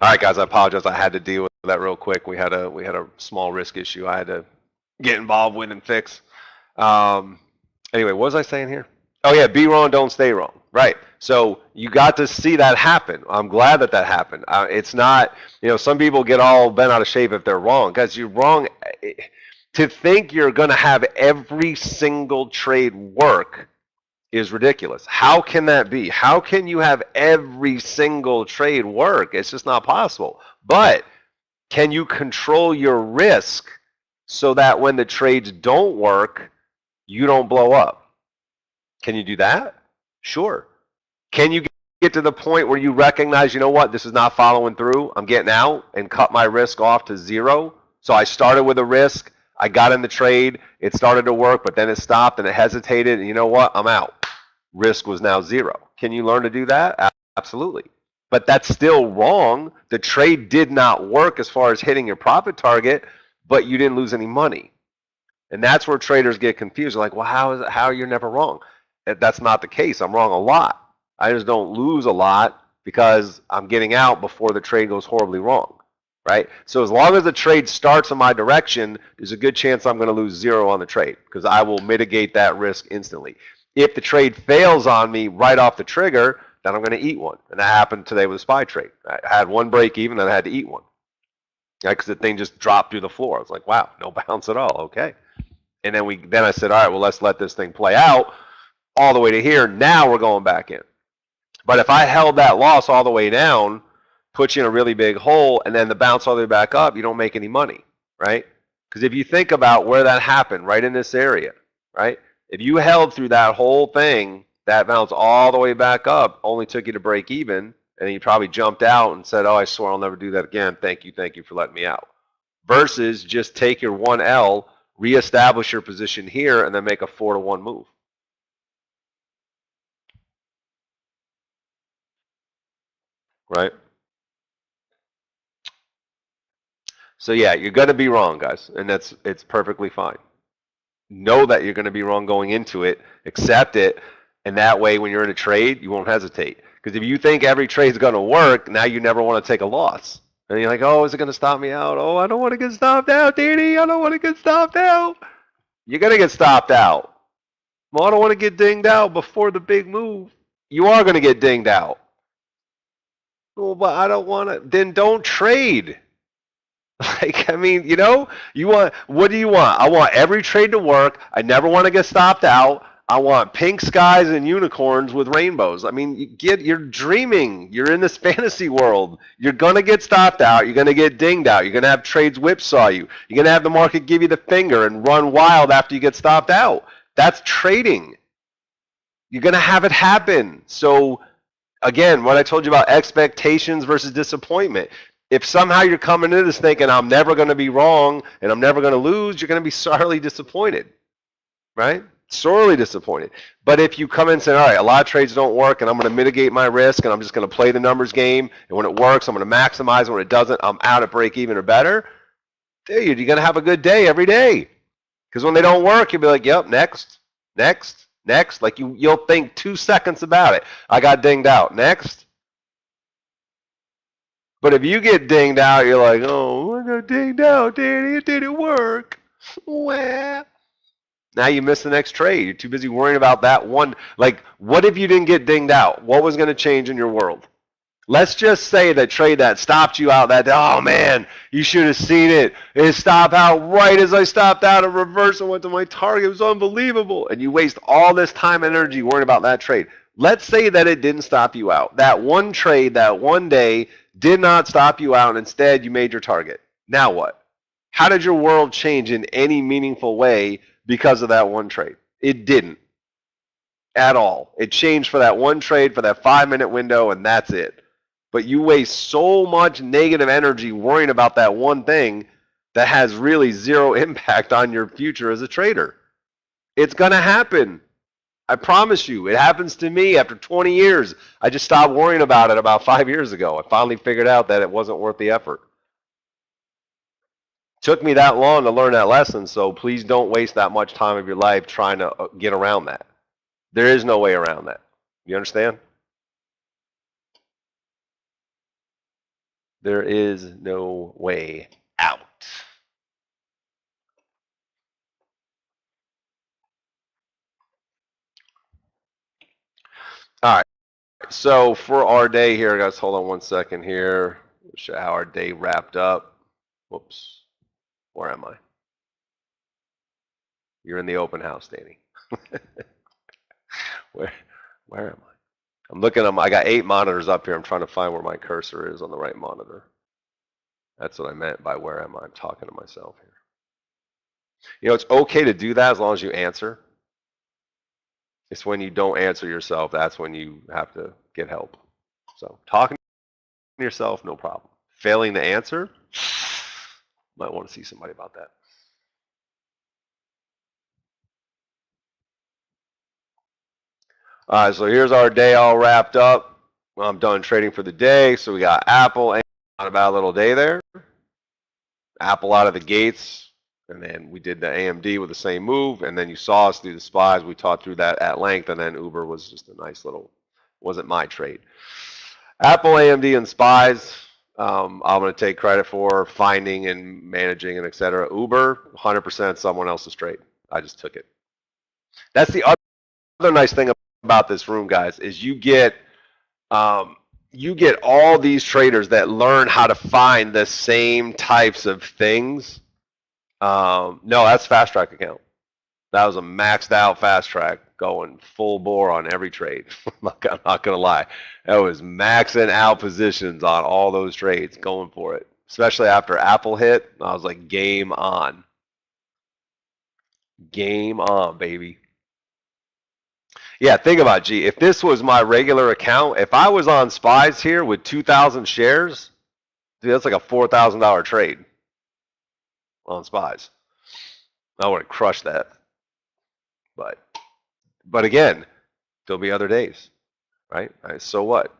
All right, guys, I apologize. I had to deal with that real quick. We had a small risk issue I had to get involved with and fix. Anyway, what was I saying here? Oh yeah, be wrong, don't stay wrong. Right. So you got to see that happen. I'm glad that that happened. It's not, some people get all bent out of shape if they're wrong, because you're wrong. To think you're going to have every single trade work is ridiculous. How can that be? How can you have every single trade work? It's just not possible. But can you control your risk so that when the trades don't work, you don't blow up? Can you do that? Sure. Can you get to the point where you recognize, what, this is not following through, I'm getting out, and cut my risk off to zero? So I started with a risk, I got in the trade, it started to work, but then it stopped and it hesitated, and you know what, I'm out. Risk was now zero. Can you learn to do that? Absolutely. But that's still wrong. The trade did not work as far as hitting your profit target, but you didn't lose any money. And that's where traders get confused. They're like, well, how are you never wrong? That's not the case. I'm wrong a lot. I just don't lose a lot because I'm getting out before the trade goes horribly wrong, right? So as long as the trade starts in my direction, there's a good chance I'm going to lose zero on the trade because I will mitigate that risk instantly. If the trade fails on me right off the trigger, then I'm going to eat one. And that happened today with a SPY trade. I had one break even, then I had to eat one. Because the thing just dropped through the floor. I was like, wow, no bounce at all. Okay. And then I said, all right, well, let's let this thing play out all the way to here. Now we're going back in. But if I held that loss all the way down, put you in a really big hole, and then the bounce all the way back up, you don't make any money, right? Because if you think about where that happened, right in this area, right? If you held through that whole thing, that bounce all the way back up only took you to break even, and then you probably jumped out and said, oh, I swear I'll never do that again. Thank you for letting me out. Versus just take your 1L, reestablish your position here, and then make a 4-to-1 move. Right? So yeah, you're going to be wrong, guys, and it's perfectly fine. Know that you're going to be wrong going into it, accept it, and that way when you're in a trade, you won't hesitate. Because if you think every trade's going to work, now you never want to take a loss. And you're like, oh, is it going to stop me out? Oh, I don't want to get stopped out, Danny. I don't want to get stopped out. You're going to get stopped out. Well, I don't want to get dinged out before the big move. You are going to get dinged out. Well, but I don't want to. Then don't trade. Like, I mean, you want, what do you want? I want every trade to work. I never want to get stopped out. I want pink skies and unicorns with rainbows. I mean, you're dreaming. You're in this fantasy world. You're going to get stopped out. You're going to get dinged out. You're going to have trades whipsaw you. You're going to have the market give you the finger and run wild after you get stopped out. That's trading. You're going to have it happen. So, again, what I told you about expectations versus disappointment. If somehow you're coming into this thinking I'm never going to be wrong and I'm never going to lose, you're going to be sorely disappointed, right? Sorely disappointed. But if you come in and say, all right, a lot of trades don't work, and I'm going to mitigate my risk, and I'm just going to play the numbers game, and when it works, I'm going to maximize, and when it doesn't, I'm out at break even or better, dude, you're going to have a good day every day. Because when they don't work, you'll be like, yep, next, next, next. Like you'll think 2 seconds about it. I got dinged out. Next. But if you get dinged out, you're like, oh, I got dinged out, Danny. It didn't work. Well, now you miss the next trade. You're too busy worrying about that one. Like, what if you didn't get dinged out? What was going to change in your world? Let's just say the trade that stopped you out that day, oh man, you should have seen it. It stopped out right as I stopped out of reverse and went to my target. It was unbelievable. And you waste all this time and energy worrying about that trade. Let's say that it didn't stop you out. That one trade, that one day did not stop you out, and instead you made your target. Now what? How did your world change in any meaningful way because of that one trade? It didn't at all. It changed for that one trade, for that 5-minute window, and that's it. But you waste so much negative energy worrying about that one thing that has really zero impact on your future as a trader. It's going to happen. I promise you. It happens to me after 20 years. I just stopped worrying about it about 5 years ago. I finally figured out that it wasn't worth the effort. Took me that long to learn that lesson, so please don't waste that much time of your life trying to get around that. There is no way around that. You understand? There is no way out. All right. So for our day here, guys, hold on one second here. Show how our day wrapped up. Whoops. Where am I? You're in the open house, Danny. where am I? I'm looking at I got 8 monitors up here. I'm trying to find where my cursor is on the right monitor. That's what I meant by where am I? I'm talking to myself here. You know, it's okay to do that as long as you answer. It's when you don't answer yourself, that's when you have to get help. So talking to yourself, no problem. Failing to answer, might want to see somebody about that. All right, so here's our day all wrapped up. I'm done trading for the day. So we got Apple, and not a bad little day there. Apple out of the gates, and then we did the AMD with the same move, and then you saw us do the SPYs. We talked through that at length, and then Uber was just a nice little, wasn't my trade. Apple, AMD, and SPYs, I'm going to take credit for finding and managing and et cetera. Uber, 100% someone else's trade. I just took it. That's the other nice thing about this room, guys, is you get all these traders that learn how to find the same types of things. No, that's Fast Track account. That was a maxed out Fast Track going full bore on every trade. I'm not going to lie. That was maxing out positions on all those trades, going for it. Especially after Apple hit, I was like, game on. Game on, baby. Yeah, think about it, G. If this was my regular account, if I was on SPYs here with 2,000 shares, dude, that's like a $4,000 trade on SPYs. I would have crushed that. But again, there'll be other days, right? So what?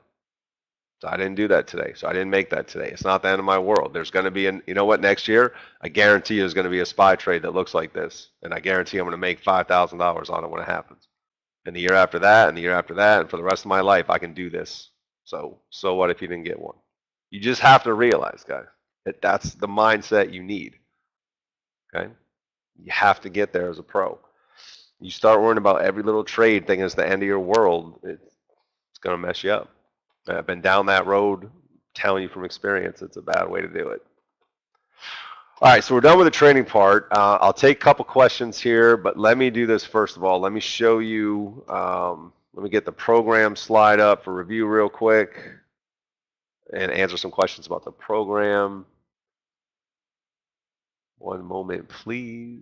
So I didn't do that today. So I didn't make that today. It's not the end of my world. There's going to be, you know what, next year, I guarantee there's going to be a SPY trade that looks like this. And I guarantee I'm going to make $5,000 on it when it happens. And the year after that, and the year after that, and for the rest of my life, I can do this. So what if you didn't get one? You just have to realize, guys, that that's the mindset you need. Okay? You have to get there as a pro. You start worrying about every little trade thinking it's the end of your world, it's going to mess you up. I've been down that road, telling you from experience, it's a bad way to do it. All right, so we're done with the training part. I'll take a couple questions here, but let me do this first of all. Let me show you, let me get the program slide up for review real quick and answer some questions about the program. One moment, please.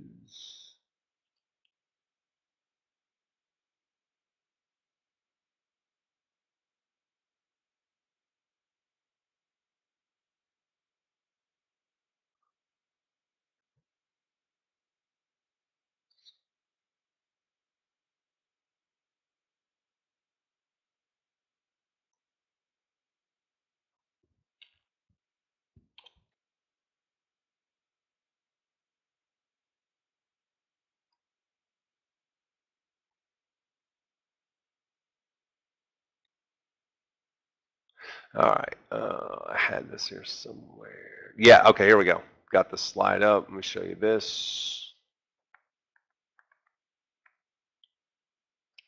All right. I had this here somewhere. Yeah. Okay. Here we go. Got the slide up. Let me show you this.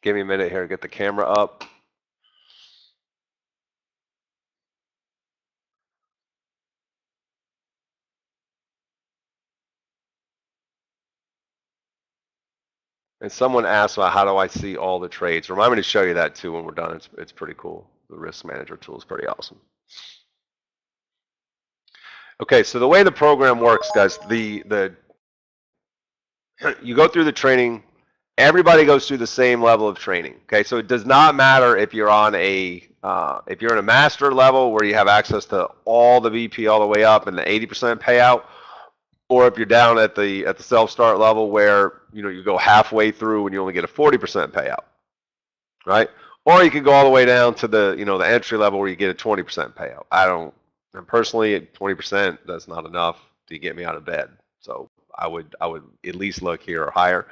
Give me a minute here to get the camera up. And someone asked about how do I see all the trades. Remind me to show you that too when we're done. It's pretty cool. The risk manager tool is pretty awesome. Okay, so the way the program works, guys, the you go through the training. Everybody goes through the same level of training. Okay, so it does not matter if you're on if you're in a master level where you have access to all the VP all the way up and the 80% payout, or if you're down at the self-start level where you go halfway through and you only get a 40% payout, right? Or you could go all the way down to the the entry level where you get a 20% payout. And personally, at 20%, that's not enough to get me out of bed. So I would at least look here or higher.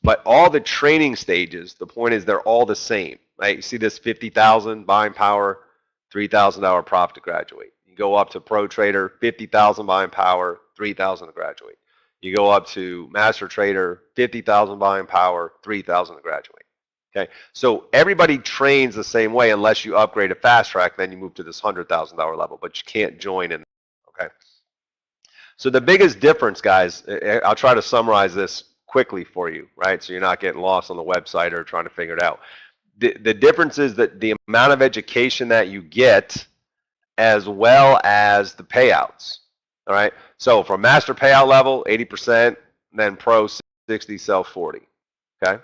But all the training stages, the point is they're all the same, right? You see this 50,000 buying power, $3,000 profit to graduate. You go up to pro trader, 50,000 buying power, 3,000 to graduate. You go up to master trader, 50,000 buying power, 3,000 to graduate. Okay, so everybody trains the same way unless you upgrade a fast track, then you move to this $100,000 level, but you can't join in. Okay, so the biggest difference, guys, I'll try to summarize this quickly for you, right? So you're not getting lost on the website or trying to figure it out. The difference is that the amount of education that you get as well as the payouts. All right, so for master payout level, 80%, then pro 60, self 40. Okay.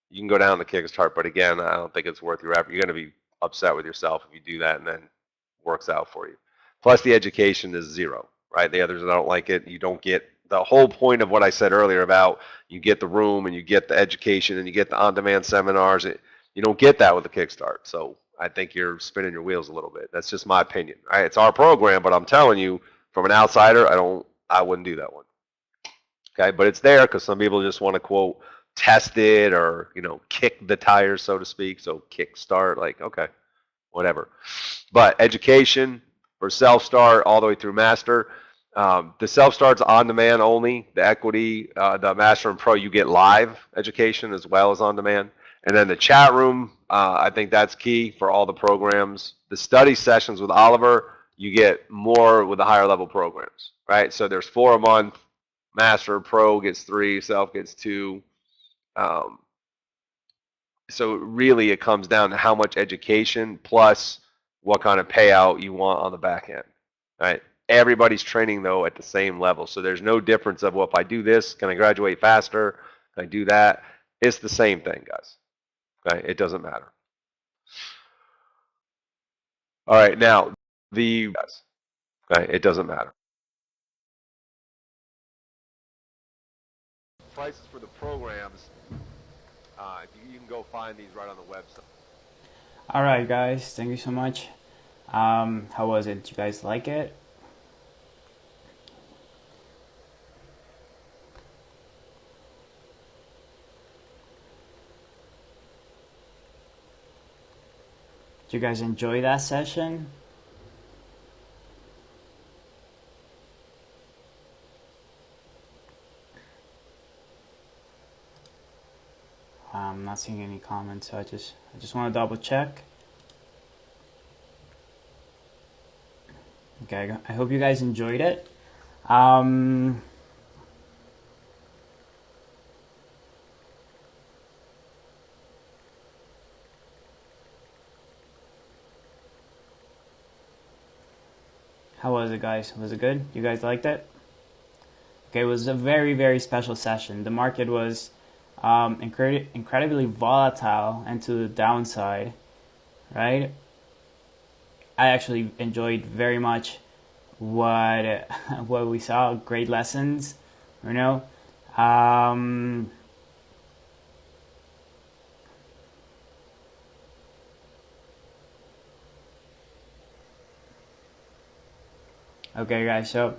You can go down the Kickstart, but again, I don't think it's worth your effort. You're going to be upset with yourself if you do that and then it works out for you. Plus, the education is zero, right? The others that don't like it, you don't get the whole point of what I said earlier about you get the room and you get the education and you get the on-demand seminars. You don't get that with the Kickstart. So I think you're spinning your wheels a little bit. That's just my opinion. Right? It's our program, but I'm telling you, from an outsider, I wouldn't do that one. Okay, but it's there because some people just want to quote test it or kick the tires, so to speak. So kickstart, like, okay, whatever. But education for self-start all the way through master. The self-start's on demand only. The equity, the master and pro, you get live education as well as on demand. And then the chat room, I think that's key for all the programs. The study sessions with Oliver, you get more with the higher level programs, right? So there's 4 a month. Master pro gets 3, self gets 2. So really it comes down to how much education plus what kind of payout you want on the back end, right? Everybody's training though at the same level. So there's no difference of, well, if I do this, can I graduate faster? Can I do that? It's the same thing, guys. Okay, it doesn't matter. All right, now okay, it doesn't matter. Prices for the programs, you can go find these right on the website. All right, guys, thank you so much. How was it? Did you guys like it? Did you guys enjoy that session? I'm not seeing any comments, so I just want to double check. Okay, I hope you guys enjoyed it. How was it, guys? Was it good? You guys liked it? Okay, it was a very, very special session. The market was incredibly volatile and to the downside, right? I actually enjoyed very much what what we saw. Great lessons, you know. Okay, guys. So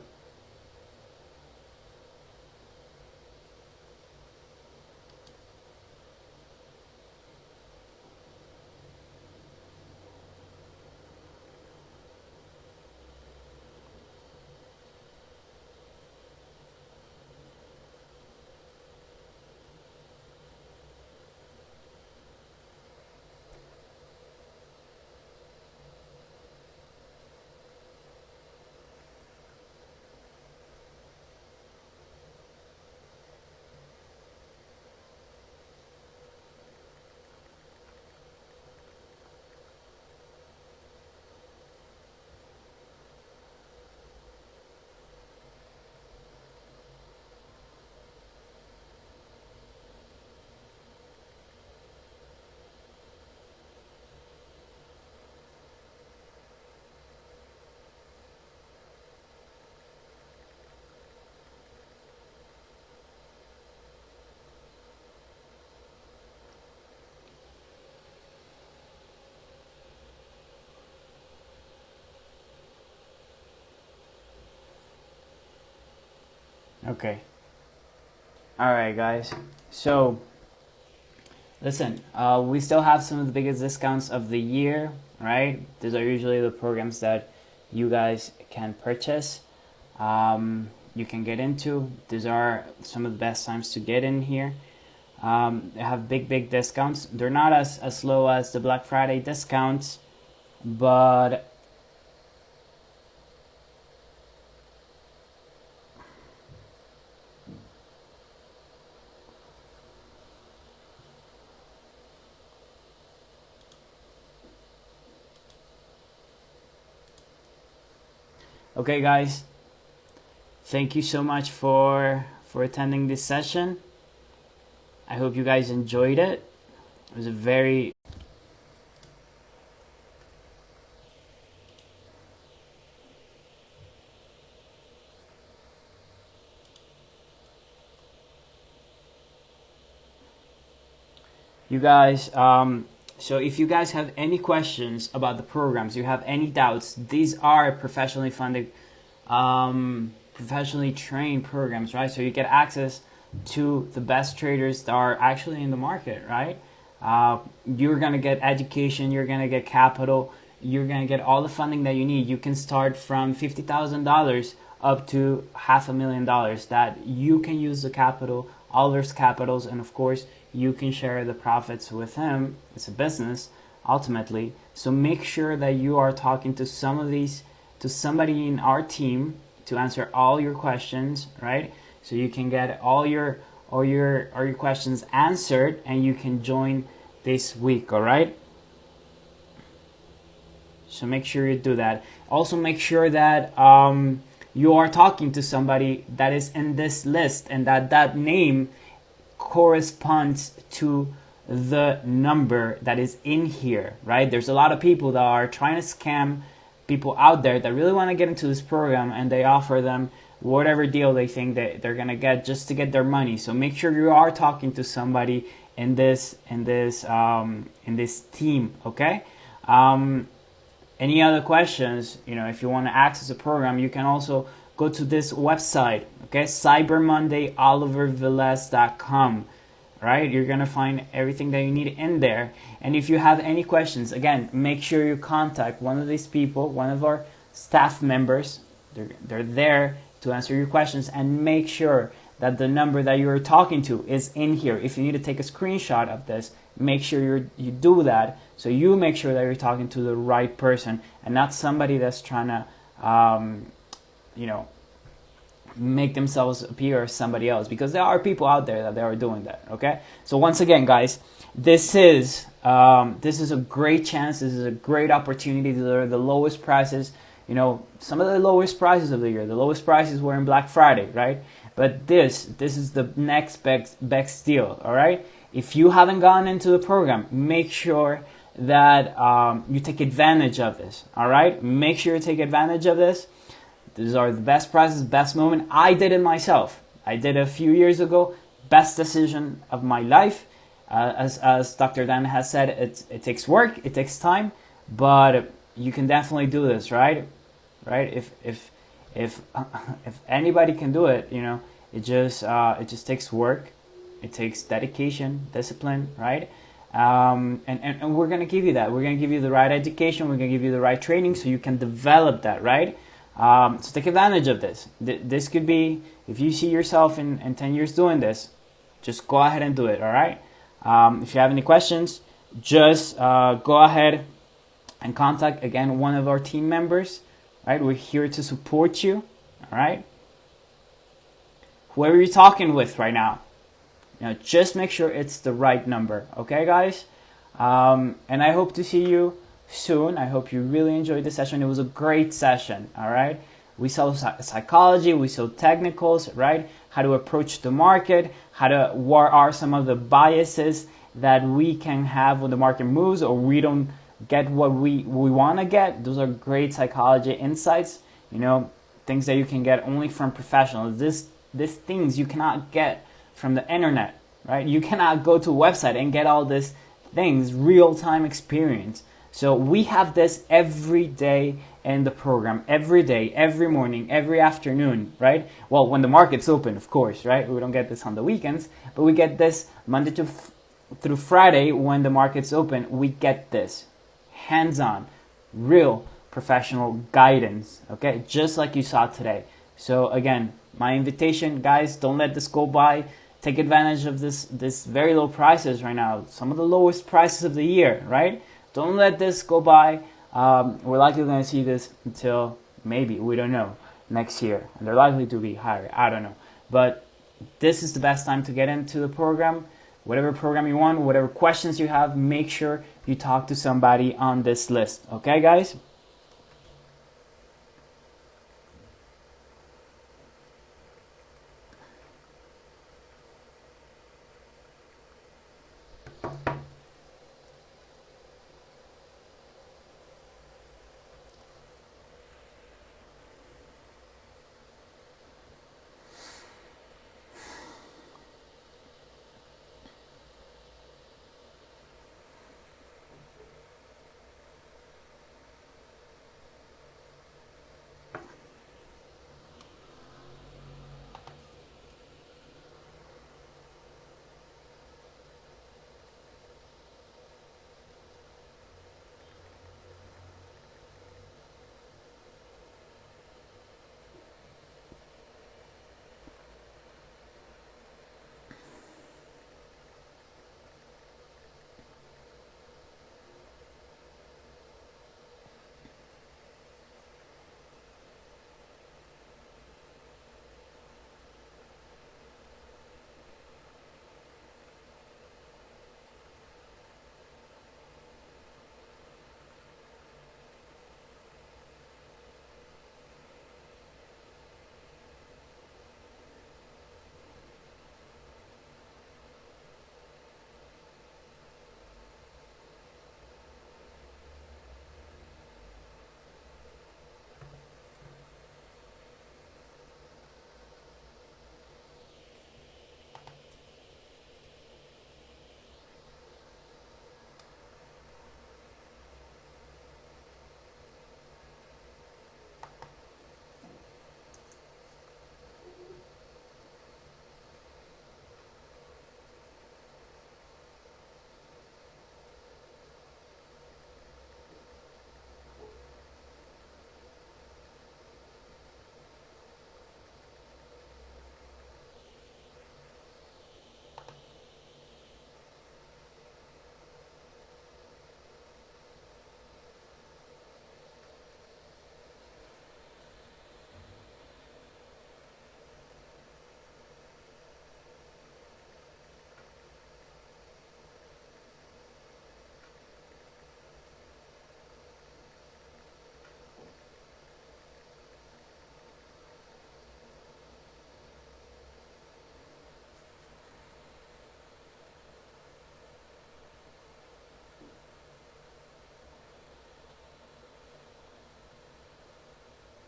Okay. All right, guys. So, listen, we still have some of the biggest discounts of the year, right? These are usually the programs that you guys can purchase. You can get into. These are some of the best times to get in here. They have big discounts. They're not as low as the Black Friday discounts, but okay, guys. Thank you so much for attending this session. I hope you guys enjoyed it. It was a very you guys so if you guys have any questions about the programs, you have any doubts, these are professionally funded, professionally trained programs, right? So you get access to the best traders that are actually in the market, right? You're gonna get education, you're gonna get capital, you're gonna get all the funding that you need. You can start from $50,000 up to $500,000 that you can use the capital, Oliver's capitals, and of course you can share the profits with him. It's a business ultimately. So make sure that you are talking to somebody in our team to answer all your questions, right? So you can get all your questions answered and you can join this week, all right? So make sure you do that. Also make sure that you are talking to somebody that is in this list and that name corresponds to the number that is in here, right? There's a lot of people that are trying to scam people out there that really want to get into this program, and they offer them whatever deal they think that they're gonna get just to get their money. So make sure you are talking to somebody in this team, okay? Any other questions? If you want to access the program, you can also go to this website, okay? cybermondayolivervelez.com, right? You're gonna find everything that you need in there. And if you have any questions, again, make sure you contact one of these people, one of our staff members. They're there to answer your questions, and make sure that the number that you're talking to is in here. If you need to take a screenshot of this, make sure you do that, so you make sure that you're talking to the right person and not somebody that's trying to make themselves appear as somebody else, because there are people out there that they are doing that. Okay, so once again, guys, this is a great chance. This is a great opportunity. These are the lowest prices. Some of the lowest prices of the year. The lowest prices were in Black Friday, right? But this is the next best deal. All right. If you haven't gone into the program, make sure that you take advantage of this. All right. Make sure you take advantage of this. These are the best prices, best moment. I did it myself. I did it a few years ago. Best decision of my life. As Dr. Dan has said, it takes work, it takes time, but you can definitely do this, right? Right? If anybody can do it, it just takes work, it takes dedication, discipline, right? And we're gonna give you that. We're gonna give you the right education. We're gonna give you the right training so you can develop that, right? So take advantage of this. This could be, if you see yourself in 10 years doing this, just go ahead and do it, all right? If you have any questions, just go ahead and contact, again, one of our team members, right? We're here to support you, all right? Whoever you're talking with right now, just make sure it's the right number, okay, guys? And I hope to see you soon. I hope you really enjoyed the session. It was a great session, all right? We saw psychology, we saw technicals, right? How to approach the market, what are some of the biases that we can have when the market moves or we don't get what we want to get. Those are great psychology insights, things that you can get only from professionals. These things you cannot get from the internet, right? You cannot go to a website and get all these things, real-time experience. So we have this every day in the program every day, every morning, every afternoon, right? Well, when the market's open, of course, right? We don't get this on the weekends, but we get this Monday through Friday when the market's open. We get this hands-on, real professional guidance, okay? Just like you saw today. So again, my invitation, guys, don't let this go by. Take advantage of this very low prices right now, some of the lowest prices of the year, right? Don't let this go by. We're likely going to see this until maybe, we don't know, next year. And they're likely to be higher, I don't know. But this is the best time to get into the program. Whatever program you want, whatever questions you have, make sure you talk to somebody on this list. Okay, guys?